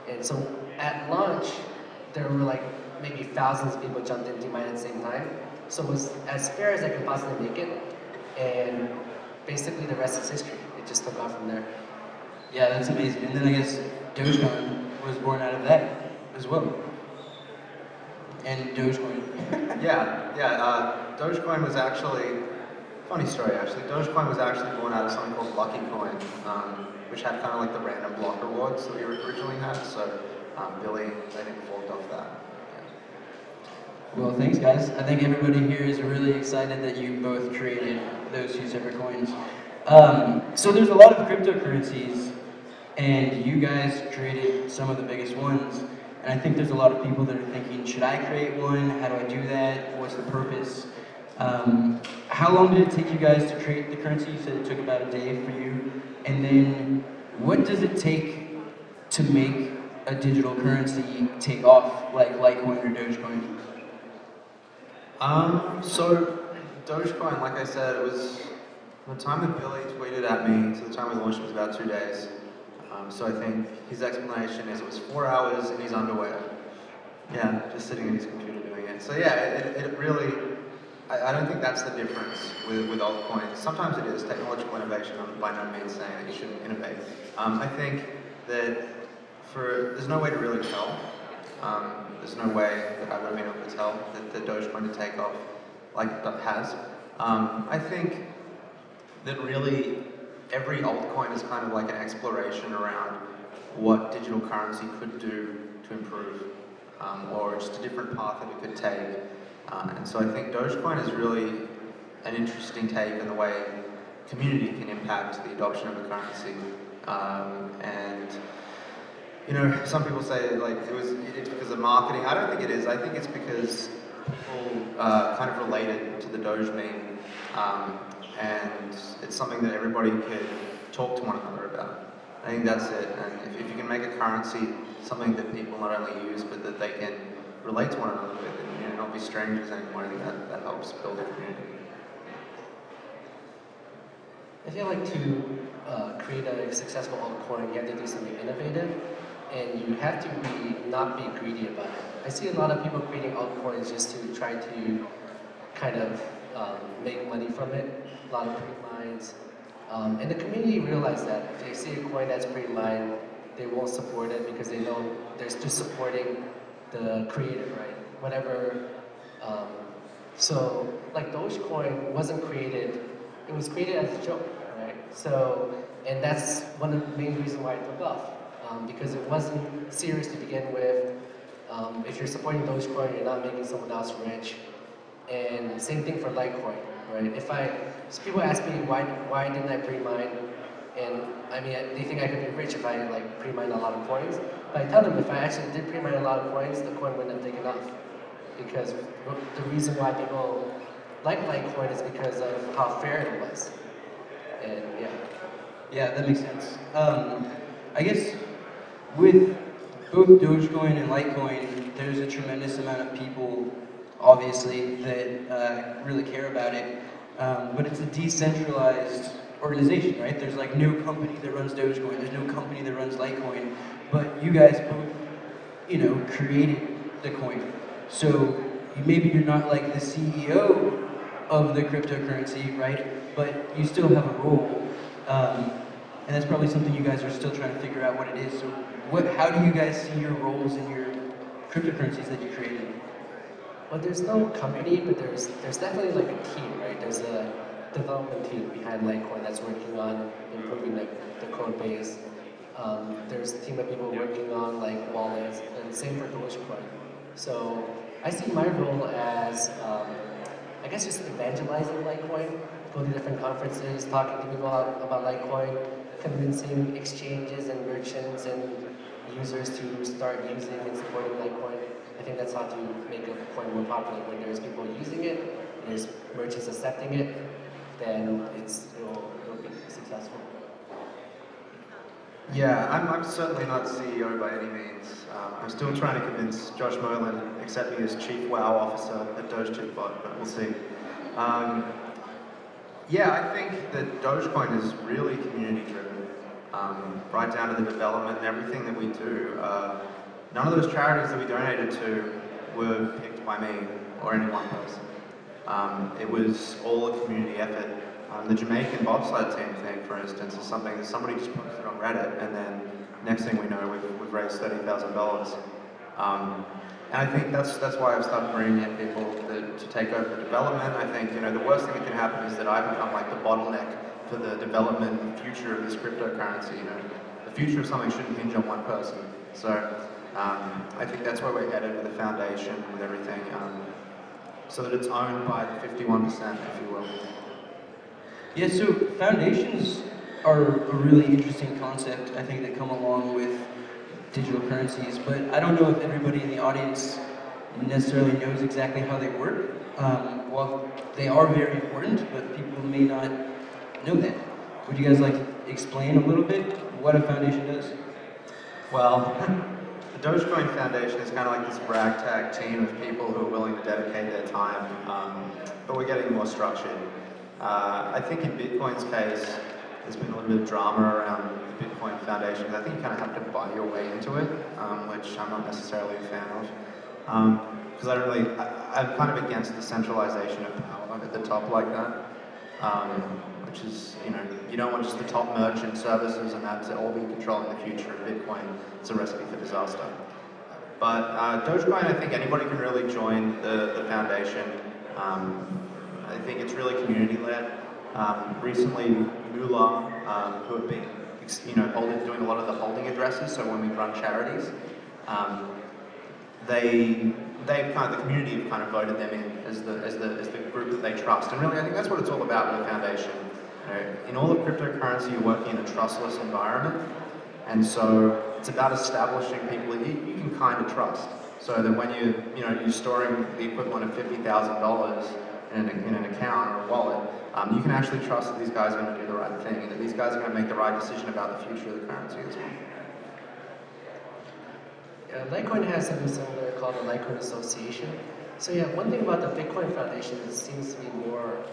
And so at launch, there were maybe thousands of people jumped in to mine at the same time. So it was as fair as I could possibly make it. And basically the rest is history. It just took off from there. Yeah, that's amazing. And then I guess DogeCon was born out of that as well. And DogeCoin. DogeCoin was actually, funny story actually, DogeCoin was actually born out of something called Lucky Coin, which had kind of the random block rewards that we originally had, so Billy, I think, forked off that. Yeah. Well, thanks guys. I think everybody here is really excited that you both created those 2 separate coins. So there's a lot of cryptocurrencies, and you guys created some of the biggest ones. And I think there's a lot of people that are thinking, should I create one? How do I do that? What's the purpose? How long did it take you guys to create the currency? You said it took about a day for you. And then what does it take to make a digital currency take off like Litecoin or DogeCoin? So DogeCoin, like I said, it was from the time that Billy tweeted at me to the time we launched, it was about 2 days. So I think his explanation is it was 4 hours in his underwear. Yeah, just sitting in his computer doing it. So yeah, it really, I don't think that's the difference with altcoins. Sometimes it is technological innovation. I'm by no means saying that you shouldn't innovate. I think that there's no way to really tell. There's no way that I would have been able to tell that the DogeCoin to take off like that has. I think that really every altcoin is kind of like an exploration around what digital currency could do to improve, or just a different path that it could take. And so I think DogeCoin is really an interesting take in the way community can impact the adoption of a currency. And you know, some people say like it's because of marketing. I don't think it is. I think it's because people kind of related to the Doge meme, and it's something that everybody could talk to one another about. I think that's it. And if you can make a currency something that people not only use but that they can relate to one another with, and you know, not be strangers anymore, I think that helps build a community. I feel like to create a successful altcoin, you have to do something innovative, and you have to not be greedy about it. I see a lot of people creating altcoins just to try to kind of make money from it. A lot of pre-mines. And the community realized that if they see a coin that's pre-mined, they won't support it because they know they're just supporting the creator, right? Whatever. So, like DogeCoin wasn't created, it was created as a joke, right? So, and that's one of the main reasons why it took off. Because it wasn't serious to begin with. If you're supporting Dogecoin, you're not making someone else rich. And same thing for Litecoin, right? So people ask me why didn't I pre-mine, and I mean they think I could be rich if I like pre-mine a lot of coins. But I tell them if I actually did pre-mine a lot of coins, the coin wouldn't have taken off. Because the reason why people like Litecoin is because of how fair it was. And yeah. Yeah, that makes sense. I guess with both Dogecoin and Litecoin, there's a tremendous amount of people, obviously, that really care about it. But it's a decentralized organization, right? There's like no company that runs Dogecoin. There's no company that runs Litecoin. But you guys both, you know, created the coin. So maybe you're not like the CEO of the cryptocurrency, right? But you still have a role. And that's probably something you guys are still trying to figure out what it is. So how do you guys see your roles in your cryptocurrencies that you created? Well, there's no company, but there's definitely like a team, right? There's a development team behind Litecoin that's working on improving the code base. There's a team of people working on like wallets, and same for DogeCoin. So I see my role as, I guess, just evangelizing Litecoin, go to different conferences, talking to people about Litecoin, convincing exchanges and merchants and users to start using and supporting Litecoin. I think that's how to make a coin more popular. When there's people using it, and there's merchants accepting it, then it'll be successful. Yeah, I'm certainly not CEO by any means. I'm still trying to convince Josh Merlin to accept me as Chief WoW Officer at DogeCoin, but we'll see. Yeah, I think that DogeCoin is really community-driven, right down to the development and everything that we do. None of those charities that we donated to were picked by me or any one person. It was all a community effort. The Jamaican bobsled team thing, for instance, is something that somebody just posted on Reddit, and then next thing we know, we've raised $30,000. And I think that's why I've started bringing in people to take over the development. I think, you know, the worst thing that can happen is that I become like the bottleneck for the development and future of this cryptocurrency. You know, the future of something shouldn't hinge on one person. So I think that's where we're headed with the foundation, with everything, so that it's owned by the 51%, if you will. Yeah, so foundations are a really interesting concept, I think, that come along with digital currencies, but I don't know if everybody in the audience necessarily knows exactly how they work. Well, they are very important, but people may not know that. Would you guys like to explain a little bit what a foundation does? Well, the DogeCoin Foundation is kind of like this ragtag team of people who are willing to dedicate their time, but we're getting more structured. I think in Bitcoin's case, there's been a little bit of drama around the Bitcoin Foundation, because I think you kind of have to buy your way into it, which I'm not necessarily a fan of. Because I'm kind of against the centralization of power at the top like that. Which is, you know, you don't want just the top merchant services and that to all be controlling the future of Bitcoin. It's a recipe for disaster. But DogeCoin, I think anybody can really join the foundation. I think it's really community-led. Recently, Moolah, who have been doing a lot of the holding addresses. So when we run charities, the community have kind of voted them in as the group that they trust. And really, I think that's what it's all about with a foundation. In all of cryptocurrency, you're working in a trustless environment, and so it's about establishing people that you can kind of trust. So that when you're storing the equivalent of $50,000 in an account or a wallet, you can actually trust that these guys are going to do the right thing, and that these guys are going to make the right decision about the future of the currency as well. Litecoin has something similar called the Litecoin Association. So yeah, one thing about the Bitcoin Foundation is it seems to be more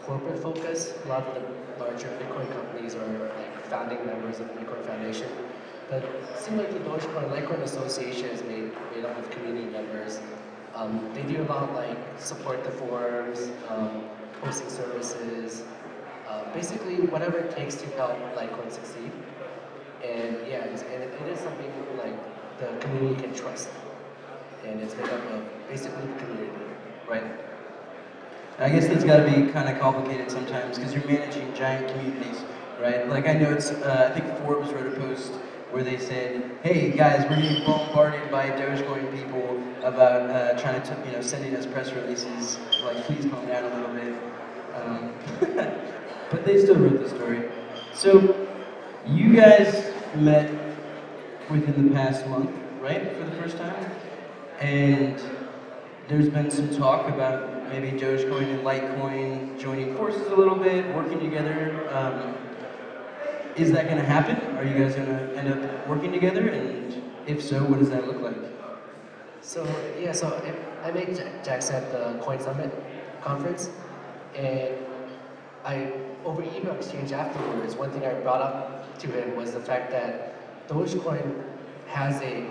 corporate focused. A lot of the larger Bitcoin companies are like founding members of the Bitcoin Foundation. But similar to DogeCoin, Litecoin Association is made up of community members. They do a lot like support the forums, hosting services, basically whatever it takes to help Litecoin succeed. And yeah, it is something like the community can trust. And it's made up of basically the community. Right. I guess that's got to be kind of complicated sometimes because you're managing giant communities, right? Like I know it's, I think Forbes wrote a post where they said, hey guys, we're getting bombarded by DogeCoin people about trying to, sending us press releases, like please calm down a little bit. But they still wrote the story. So you guys met within the past month, right, for the first time? And there's been some talk about maybe DogeCoin and Litecoin joining forces a little bit, working together. Is that going to happen? Are you guys going to end up working together? And if so, what does that look like? So yeah, I met Jax at the Coin Summit conference, and over email exchange afterwards, one thing I brought up to him was the fact that DogeCoin has a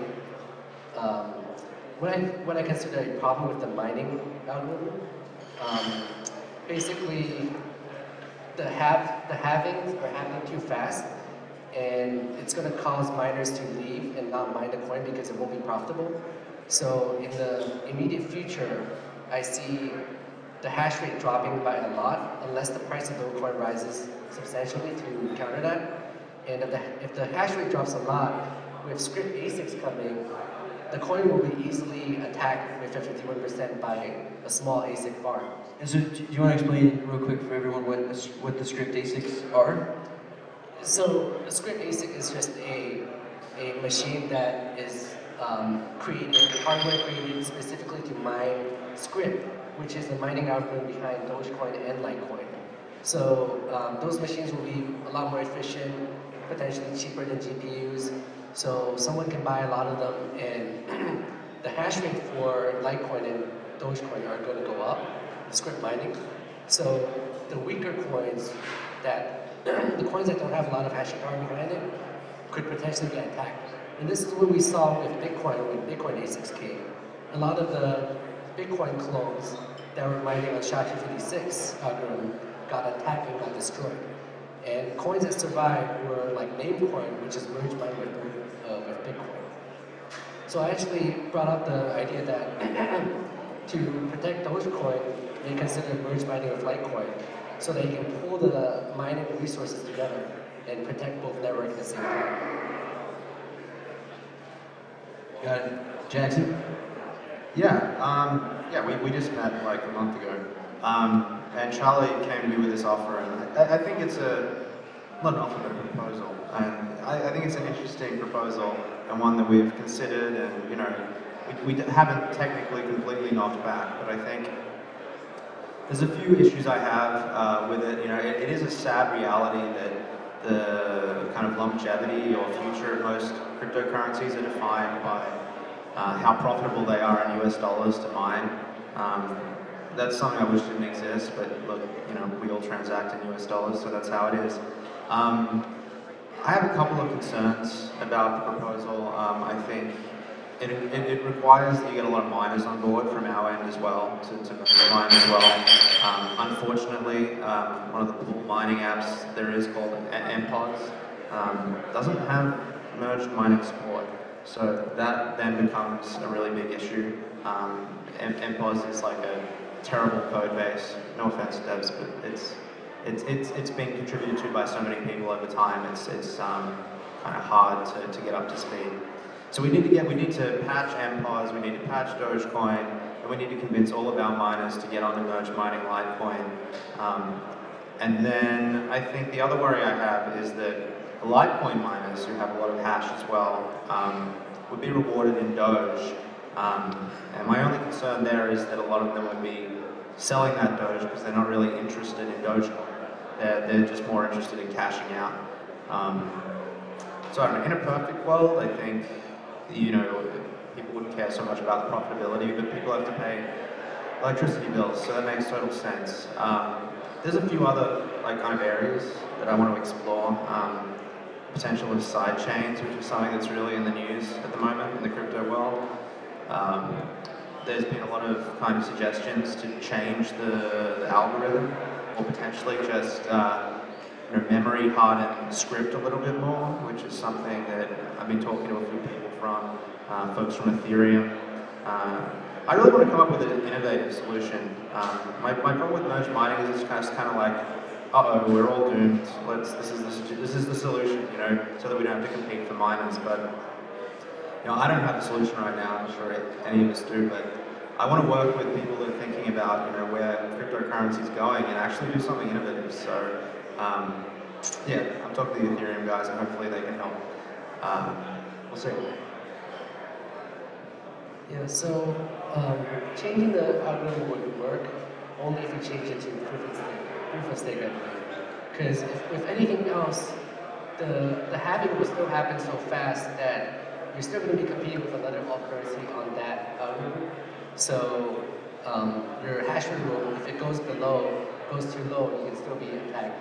what I consider a problem with the mining algorithm. Basically, the halvings are happening too fast, and it's going to cause miners to leave and not mine the coin because it won't be profitable. So in the immediate future, I see the hash rate dropping by a lot unless the price of DogeCoin rises substantially to counter that. And if the hash rate drops a lot, with script ASICs coming, the coin will be easily attacked with 51% by a small ASIC farm. And so, do you want to explain real quick for everyone what the script ASICs are? So, the script ASIC is just a machine that is hardware created specifically to mine script, which is the mining algorithm behind DogeCoin and Litecoin. So, those machines will be a lot more efficient, potentially cheaper than GPUs. So someone can buy a lot of them, and the hash rate for Litecoin and DogeCoin are going to go up, script mining. So the weaker coins, the coins that don't have a lot of hashing power behind it, could potentially get attacked. And this is what we saw with Bitcoin when Bitcoin ASICs came. A lot of the Bitcoin clones that were mining on SHA-256 algorithm got attacked and got destroyed. And coins that survived were like Namecoin, which is merged mined with Bitcoin. So I actually brought up the idea that to protect DogeCoin, they consider merge mining with Litecoin, so that you can pull the mining resources together and protect both networks at the same time. Got it. Jackson? Yeah, we just met like a month ago. And Charlie came to me with this offer, and I think it's not an offer, but a proposal. And I think it's an interesting proposal, and one that we've considered, and we haven't technically completely knocked back, but I think there's a few issues I have with it. It is a sad reality that the kind of longevity or future of most cryptocurrencies are defined by how profitable they are in US dollars to mine. That's something I wish didn't exist, but look, we all transact in US dollars, so that's how it is. I have a couple of concerns about the proposal. I think it requires that you get a lot of miners on board from our end as well, to mine as well. Unfortunately, one of the pool mining apps there is called MPOS doesn't have merged mining support, so that then becomes a really big issue. MPOS is like a terrible code base. No offense, devs, but it's been contributed to by so many people over time. It's kind of hard to get up to speed. So we need to patch MPOS, we need to patch DogeCoin, and we need to convince all of our miners to get onto merge mining Litecoin. And then I think the other worry I have is that the Litecoin miners who have a lot of hash as well would be rewarded in Doge. And my only concern there is that a lot of them would be selling that Doge because they're not really interested in DogeCoin. They're just more interested in cashing out. So I don't know, in a perfect world, I think, people wouldn't care so much about the profitability, but people have to pay electricity bills, so that makes total sense. There's a few other kind of areas that I want to explore. Potential of side chains, which is something that's really in the news at the moment in the crypto world. There's been a lot of kind of suggestions to change the algorithm, or potentially just memory harden script a little bit more, which is something that I've been talking to a few people from, folks from Ethereum. I really want to come up with an innovative solution. My problem with merge mining is it's kind of like, uh-oh, we're all doomed. This is the solution, so that we don't have to compete for miners. But I don't have a solution right now. I'm sure any of us do, but I want to work with people that are thinking about where cryptocurrency is going and actually do something innovative. So yeah, I'm talking to the Ethereum guys, and hopefully they can help. We'll see. Yeah, so changing the algorithm would work only if you change it to proof of stake, because if anything else, the halving will still happen so fast that you're still going to be competing with another alt currency on that algorithm. So your hash rate will, if it goes too low, you can still be impacted.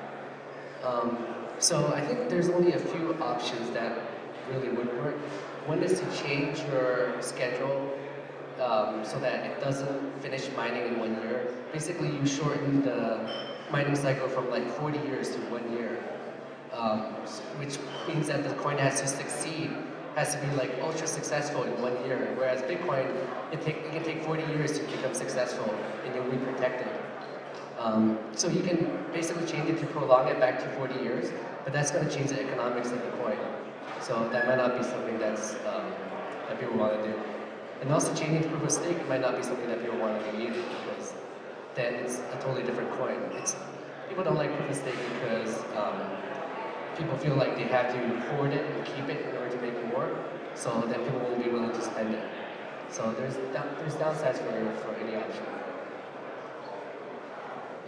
So I think there's only a few options that really would work. One is to change your schedule so that it doesn't finish mining in 1 year. Basically, you shorten the mining cycle from like 40 years to 1 year, which means that the coin has to succeed, has to be like ultra successful in 1 year. Whereas Bitcoin, it can take 40 years to become successful, and you'll be protected. So you can basically change it to prolong it back to 40 years, but that's going to change the economics of the coin. So that might not be something that's that people want to do. And also changing to proof of stake might not be something that people want to do either, because then it's a totally different coin. People don't like proof of stake because people feel like they have to hoard it and keep it in order to make more. So then people won't be willing to spend it. So there's downsides for any option.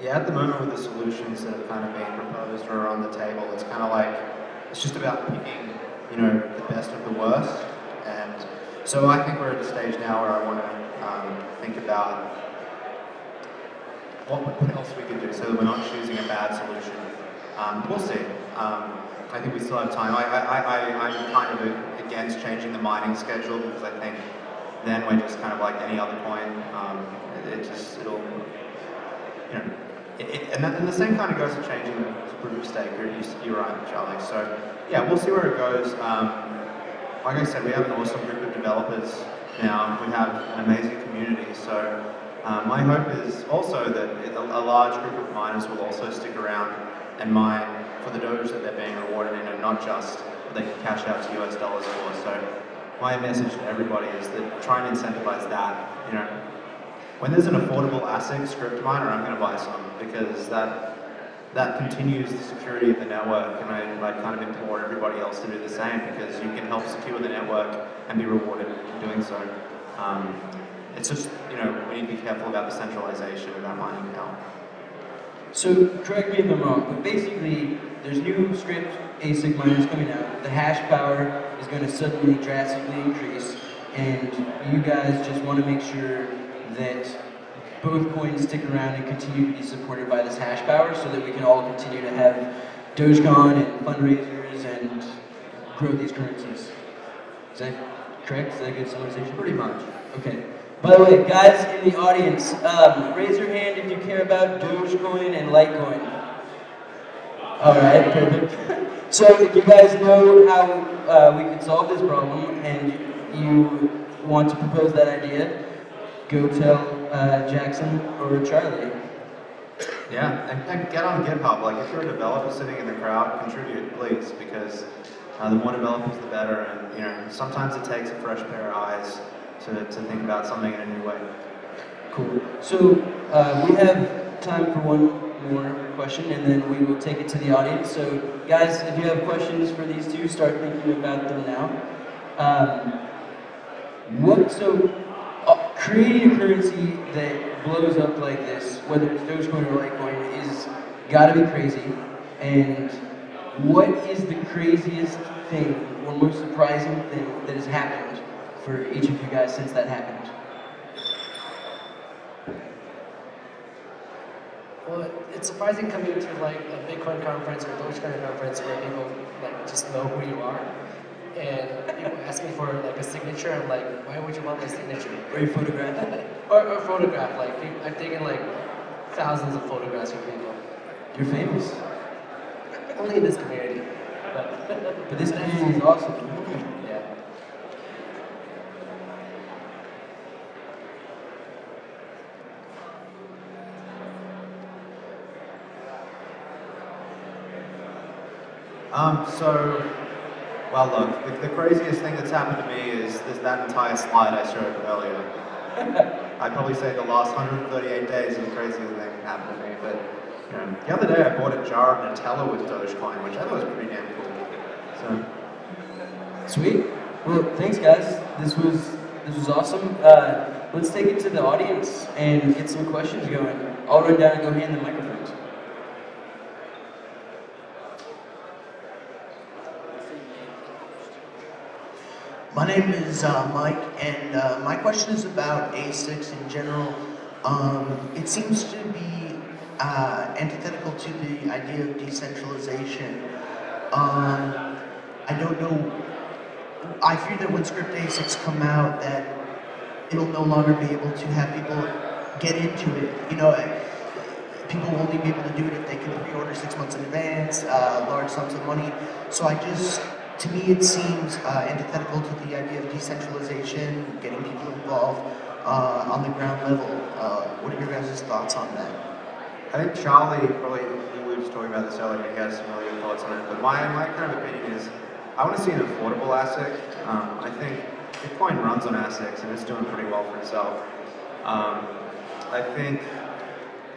Yeah, at the moment with the solutions that are kind of being proposed or are on the table, it's kind of like, it's just about picking, the best of the worst. And so I think we're at a stage now where I want to think about what else we could do so that we're not choosing a bad solution. We'll see. I think we still have time. I'm kind of against changing the mining schedule because I think then we're just kind of like any other coin. And the same kind of goes to changing to proof of stake. You're right, Charlie. So yeah, we'll see where it goes. Like I said, we have an awesome group of developers now. We have an amazing community. So my hope is also that a large group of miners will also stick around and mine for the Doge that they're being rewarded in, and not just what they can cash out to US dollars for. So my message to everybody is that try and incentivize that. When there's an affordable ASIC script miner, I'm going to buy some, because that continues the security of the network, and I kind of implore everybody else to do the same, because you can help secure the network and be rewarded in doing so. It's just, we need to be careful about the centralization of that mining power. So, correct me if I'm wrong, but basically, there's new script ASIC miners coming out. The hash power is going to suddenly drastically increase, and you guys just want to make sure that both coins stick around and continue to be supported by this hash power, so that we can all continue to have DogeCon and fundraisers and grow these currencies. Is that correct? Is that a good summarization? Pretty much. Okay. By the way, guys in the audience, raise your hand if you care about DogeCoin and Litecoin. Alright, perfect. So if you guys know how we could solve this problem and you want to propose that idea, go tell Jackson or Charlie. Yeah, and get on GitHub. Like, if you're a developer sitting in the crowd, contribute, please, because the more developers, the better. And you know, sometimes it takes a fresh pair of eyes to think about something in a new way. Cool. So we have time for one more question, and then we will take it to the audience. So guys, if you have questions for these two, start thinking about them now. Creating a currency that blows up like this, whether it's DogeCoin or Litecoin, is gotta be crazy. And what is the craziest thing or most surprising thing that has happened for each of you guys since that happened? Well, it's surprising coming to like a Bitcoin conference or DogeCoin conference where people like just know who you are. And people ask me for like a signature. I'm like, why would you want my signature? Or your photograph? or photograph. Like I've taken like thousands of photographs of people. You're famous. Only in this community. But this community is awesome. Yeah. Well, look, the craziest thing that's happened to me is that entire slide I showed earlier. I'd probably say the last 138 days is the craziest thing that happened to me, but you know, the other day I bought a jar of Nutella with DogeCoin, which I thought was pretty damn cool. So, sweet. Well, thanks guys. This was awesome. Let's take it to the audience and get some questions going. I'll run down and go hand the microphones. My name is Mike, and my question is about ASICs in general. It seems to be antithetical to the idea of decentralization. I don't know. I fear that when script ASICs come out, that it'll no longer be able to have people get into it. You know, people will only be able to do it if they can pre-order 6 months in advance, large sums of money. So to me, it seems antithetical to the idea of decentralization, getting people involved on the ground level. What are your guys' thoughts on that? I think Charlie probably, we were just talking about this earlier, he has some really good thoughts on it, but my kind of opinion is, I want to see an affordable ASIC. I think Bitcoin runs on ASICs and it's doing pretty well for itself. I think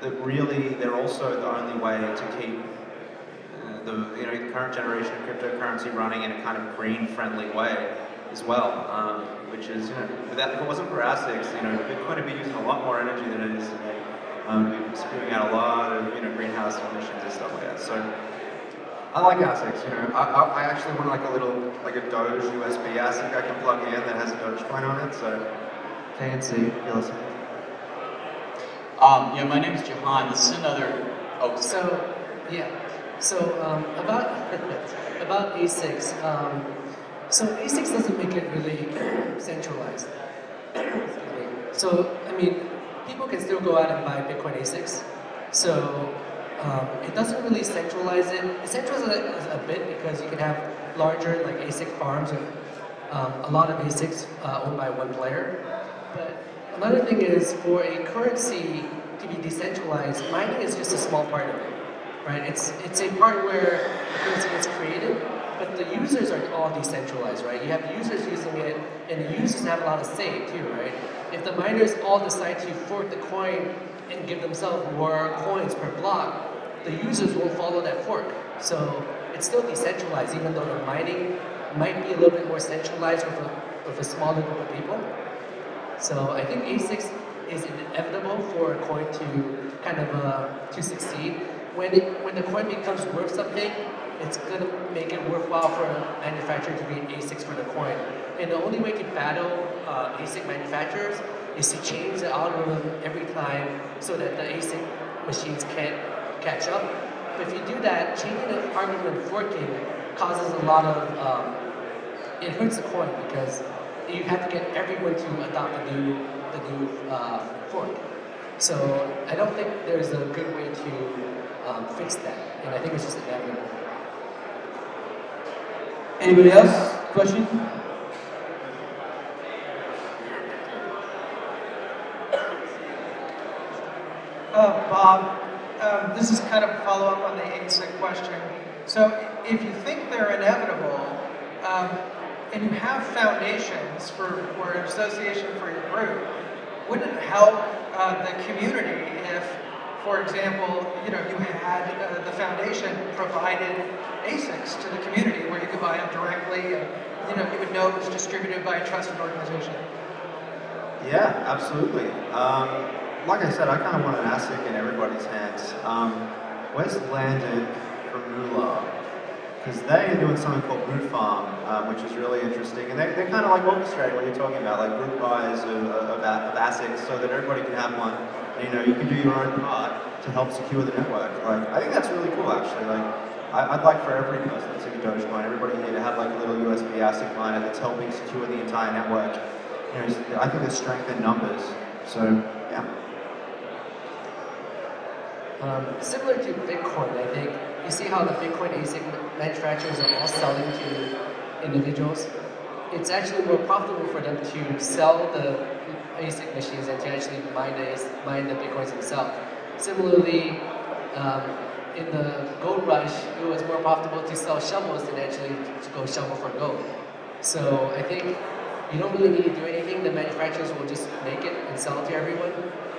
that really they're also the only way to keep the current generation of cryptocurrency running in a kind of green-friendly way as well, which is, if it wasn't for ASICs, Bitcoin would be using a lot more energy than it is today. We'd be spewing out a lot of, greenhouse emissions and stuff like that. So I like ASICs. I actually want like a Doge USB ASIC I can plug in that has a DogeCoin on it. So KNC, if you're listening. Yeah, my name is Jahan. This is another. Oh, So about ASICs. So ASICs doesn't make it really centralized. So I mean, people can still go out and buy Bitcoin ASICs. So it doesn't really centralize it. It centralizes it a bit because you can have larger like ASIC farms or a lot of ASICs owned by one player. But another thing is, for a currency to be decentralized, mining is just a small part of it. Right? It's a part where the currency gets created, but the users are all decentralized, right? You have users using it, and the users have a lot of say too, right? If the miners all decide to fork the coin and give themselves more coins per block, the users won't follow that fork. So it's still decentralized, even though the mining might be a little bit more centralized with a smaller group of people. So I think ASICs is inevitable for a coin to kind of to succeed. When the coin becomes worth something, it's going to make it worthwhile for a manufacturer to create ASICs for the coin. And the only way to battle ASIC manufacturers is to change the algorithm every time so that the ASIC machines can't catch up. But if you do that, changing the algorithm and forking causes a lot of, it hurts the coin because you have to get everyone to adopt the new fork. So I don't think there's a good way to fix that, and I think it's just inevitable. Anybody else? Question? Bob, this is kind of a follow-up on the ASIC question. So if you think they're inevitable, and you have foundations or an association for your group, wouldn't it help the community if, for example, you had the foundation provided ASICs to the community where you could buy them directly, and you would know it was distributed by a trusted organization? Yeah, absolutely. Like I said, I kind of want an ASIC in everybody's hands. Where's Landon from Moolah? Because they are doing something called Boot Farm, which is really interesting. And they're kind of like orchestrating what you're talking about, like group buys of ASICs so that everybody can have one. And, you can do your own part to help secure the network. Like, I think that's really cool, actually. Like, I'd like for every person that's a DogeCoin, everybody here to have like a little USB ASIC miner that's helping secure the entire network. I think there's strength in numbers. So, yeah. Similar to Bitcoin, I think, you see how the Bitcoin ASIC manufacturers are all selling to individuals? It's actually more profitable for them to sell the ASIC machines than to actually mine the Bitcoins themselves. Similarly, in the gold rush, it was more profitable to sell shovels than actually to go shovel for gold. So I think you don't really need to do anything. The manufacturers will just make it and sell it to everyone.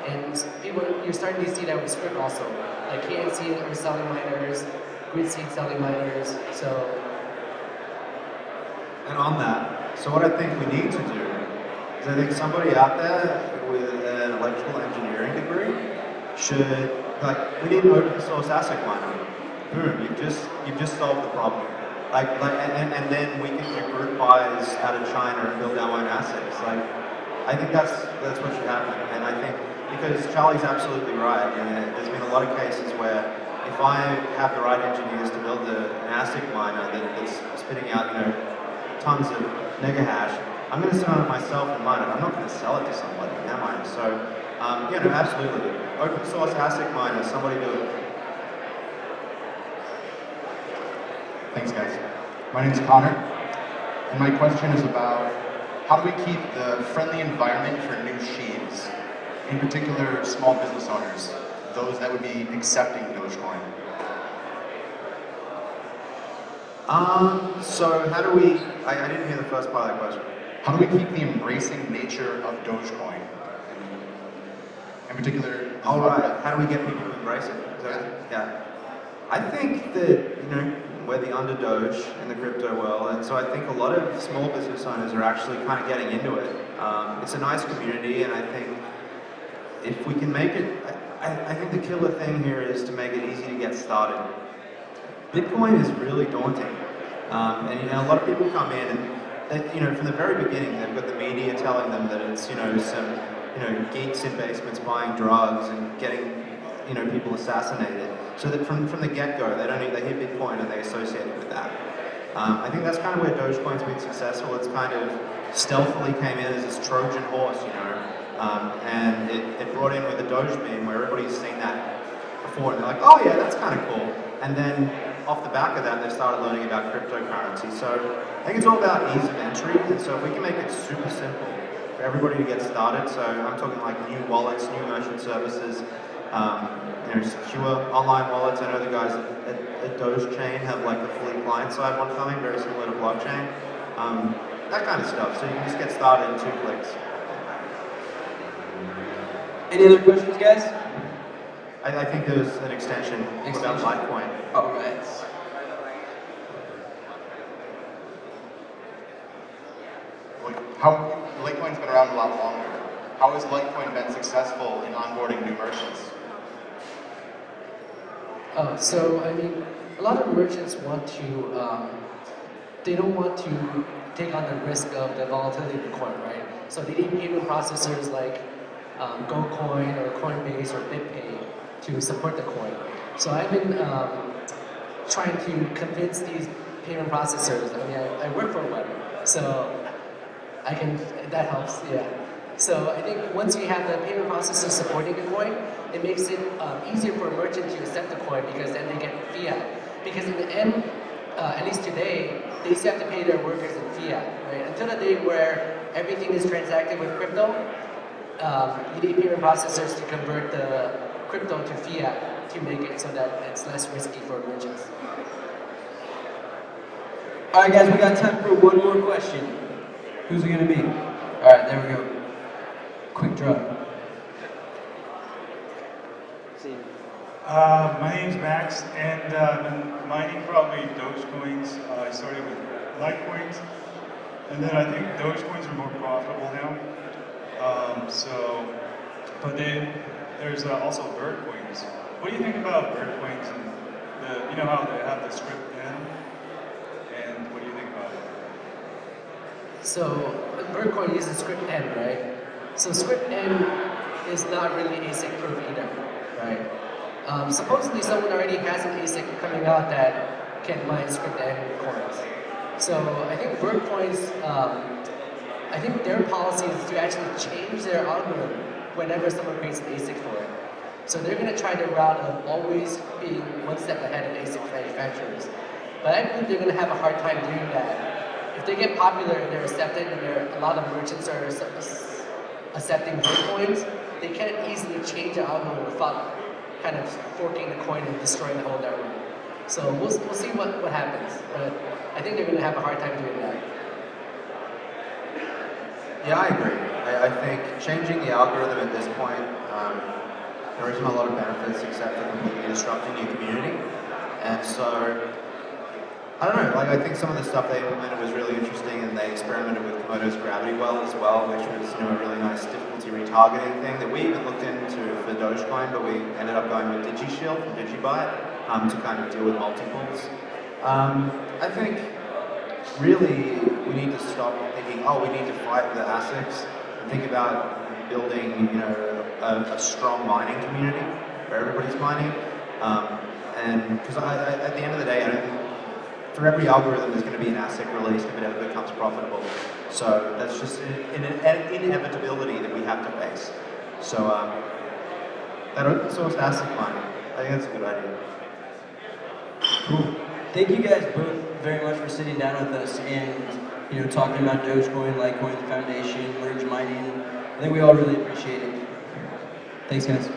And you're starting to see that with Script also. Like KNC are selling miners, GridSeed selling miners, so. And on that, so what I think we need to do is I think somebody out there with an electrical engineering degree should, we need an open source ASIC miner. Boom, you've just solved the problem. And then we can do group buys out of China and build our own ASICs. I think that's what should happen. And I think, because Charlie's absolutely right, there's been a lot of cases where if I have the right engineers to build an ASIC miner that's spitting out, tons of mega hash, I'm going to sit on it myself and mine it. I'm not going to sell it to somebody, am I? So, absolutely. Open source ASIC miner, somebody do it. Thanks, guys. My name is Connor, and my question is about how do we keep the friendly environment for new sheaves, in particular small business owners, those that would be accepting DogeCoin? So how do we, I didn't hear the first part of that question. How do we keep the embracing nature of DogeCoin? In particular, all right. How do we get people to embrace it? Yeah. I think that, we're the under-Doge in the crypto world, and so I think a lot of small business owners are actually kind of getting into it. It's a nice community, and I think if we can make it, I think the killer thing here is to make it easy to get started. Bitcoin is really daunting, and a lot of people come in and, from the very beginning, they've got the media telling them that it's, some, geeks in basements buying drugs and getting, people assassinated. So that from the get-go, they hear Bitcoin and they associate it with that. I think that's kind of where DogeCoin's been successful. It's kind of stealthily came in as this Trojan horse, and it brought in with the Doge meme where everybody's seen that before and they're like, oh yeah, that's kind of cool. And then off the back of that, they started learning about cryptocurrency. So I think it's all about ease of entry, and so if we can make it super simple for everybody to get started, so I'm talking like new wallets, new merchant services, secure online wallets. I know the guys at DogeChain have like the fully client-side one coming, very similar to blockchain. That kind of stuff. So you can just get started in 2 clicks. Any other questions, guys? I think there's an extension about Litecoin. Oh, right. Litecoin's been around a lot longer. How has Litecoin been successful in onboarding new merchants? A lot of merchants want to, they don't want to take on the risk of the volatility of the coin, right? So they need payment processors like DogeCoin or Coinbase or BitPay to support the coin. So I've been trying to convince these payment processors. I work for one, so that helps, yeah. So I think once you have the payment processor supporting the coin, it makes it easier for a merchant to accept the coin because then they get fiat. Because in the end, at least today, they still have to pay their workers in fiat, right? Until the day where everything is transacted with crypto, you need payment processors to convert the crypto to fiat. to make it so that it's less risky for merchants. All right, guys, we got time for one more question. Who's it gonna be? All right, there we go. Quick draw. My name's Max, and I've been mining probably Dogecoins. I started with Litecoins, and then I think Dogecoins are more profitable now. But there's also bird coins. What do you think about bird coins and you know how they have the script N? And what do you think about it? So Bitcoin uses script N, right? So script N is not really ASIC proof either, right? Supposedly someone already has an ASIC coming out that can mine script N coins. So I think bird coins, I think their policy is to actually change their algorithm whenever someone creates an ASIC for it. So they're going to try the route of always being one step ahead of ASIC manufacturers. But I believe they're going to have a hard time doing that. If they get popular and they're accepted and a lot of merchants are accepting Bitcoins, they can't easily change the algorithm without kind of forking the coin and destroying the whole network. So we'll see what happens. But I think they're going to have a hard time doing that. Yeah, I agree. I think changing the algorithm at this point, there isn't a lot of benefits except for completely disrupting your community. And so, I don't know, like I think some of the stuff they implemented was really interesting, and they experimented with Komodo's gravity well as well, which was a really nice difficulty retargeting thing that we even looked into for DogeCoin, but we ended up going with DigiShield from DigiByte to kind of deal with multiples. I think really we need to stop thinking, oh, we need to fight the ASICs, and think about building, a strong mining community where everybody's mining. And because at the end of the day, I don't think for every algorithm there's going to be an ASIC released if it ever becomes profitable. So that's just an inevitability that we have to face. So that open source ASIC mining, I think that's a good idea. Cool. Thank you guys both very much for sitting down with us and talking about DogeCoin, Litecoin, the foundation, merge mining. I think we all really appreciate it. Thanks, guys.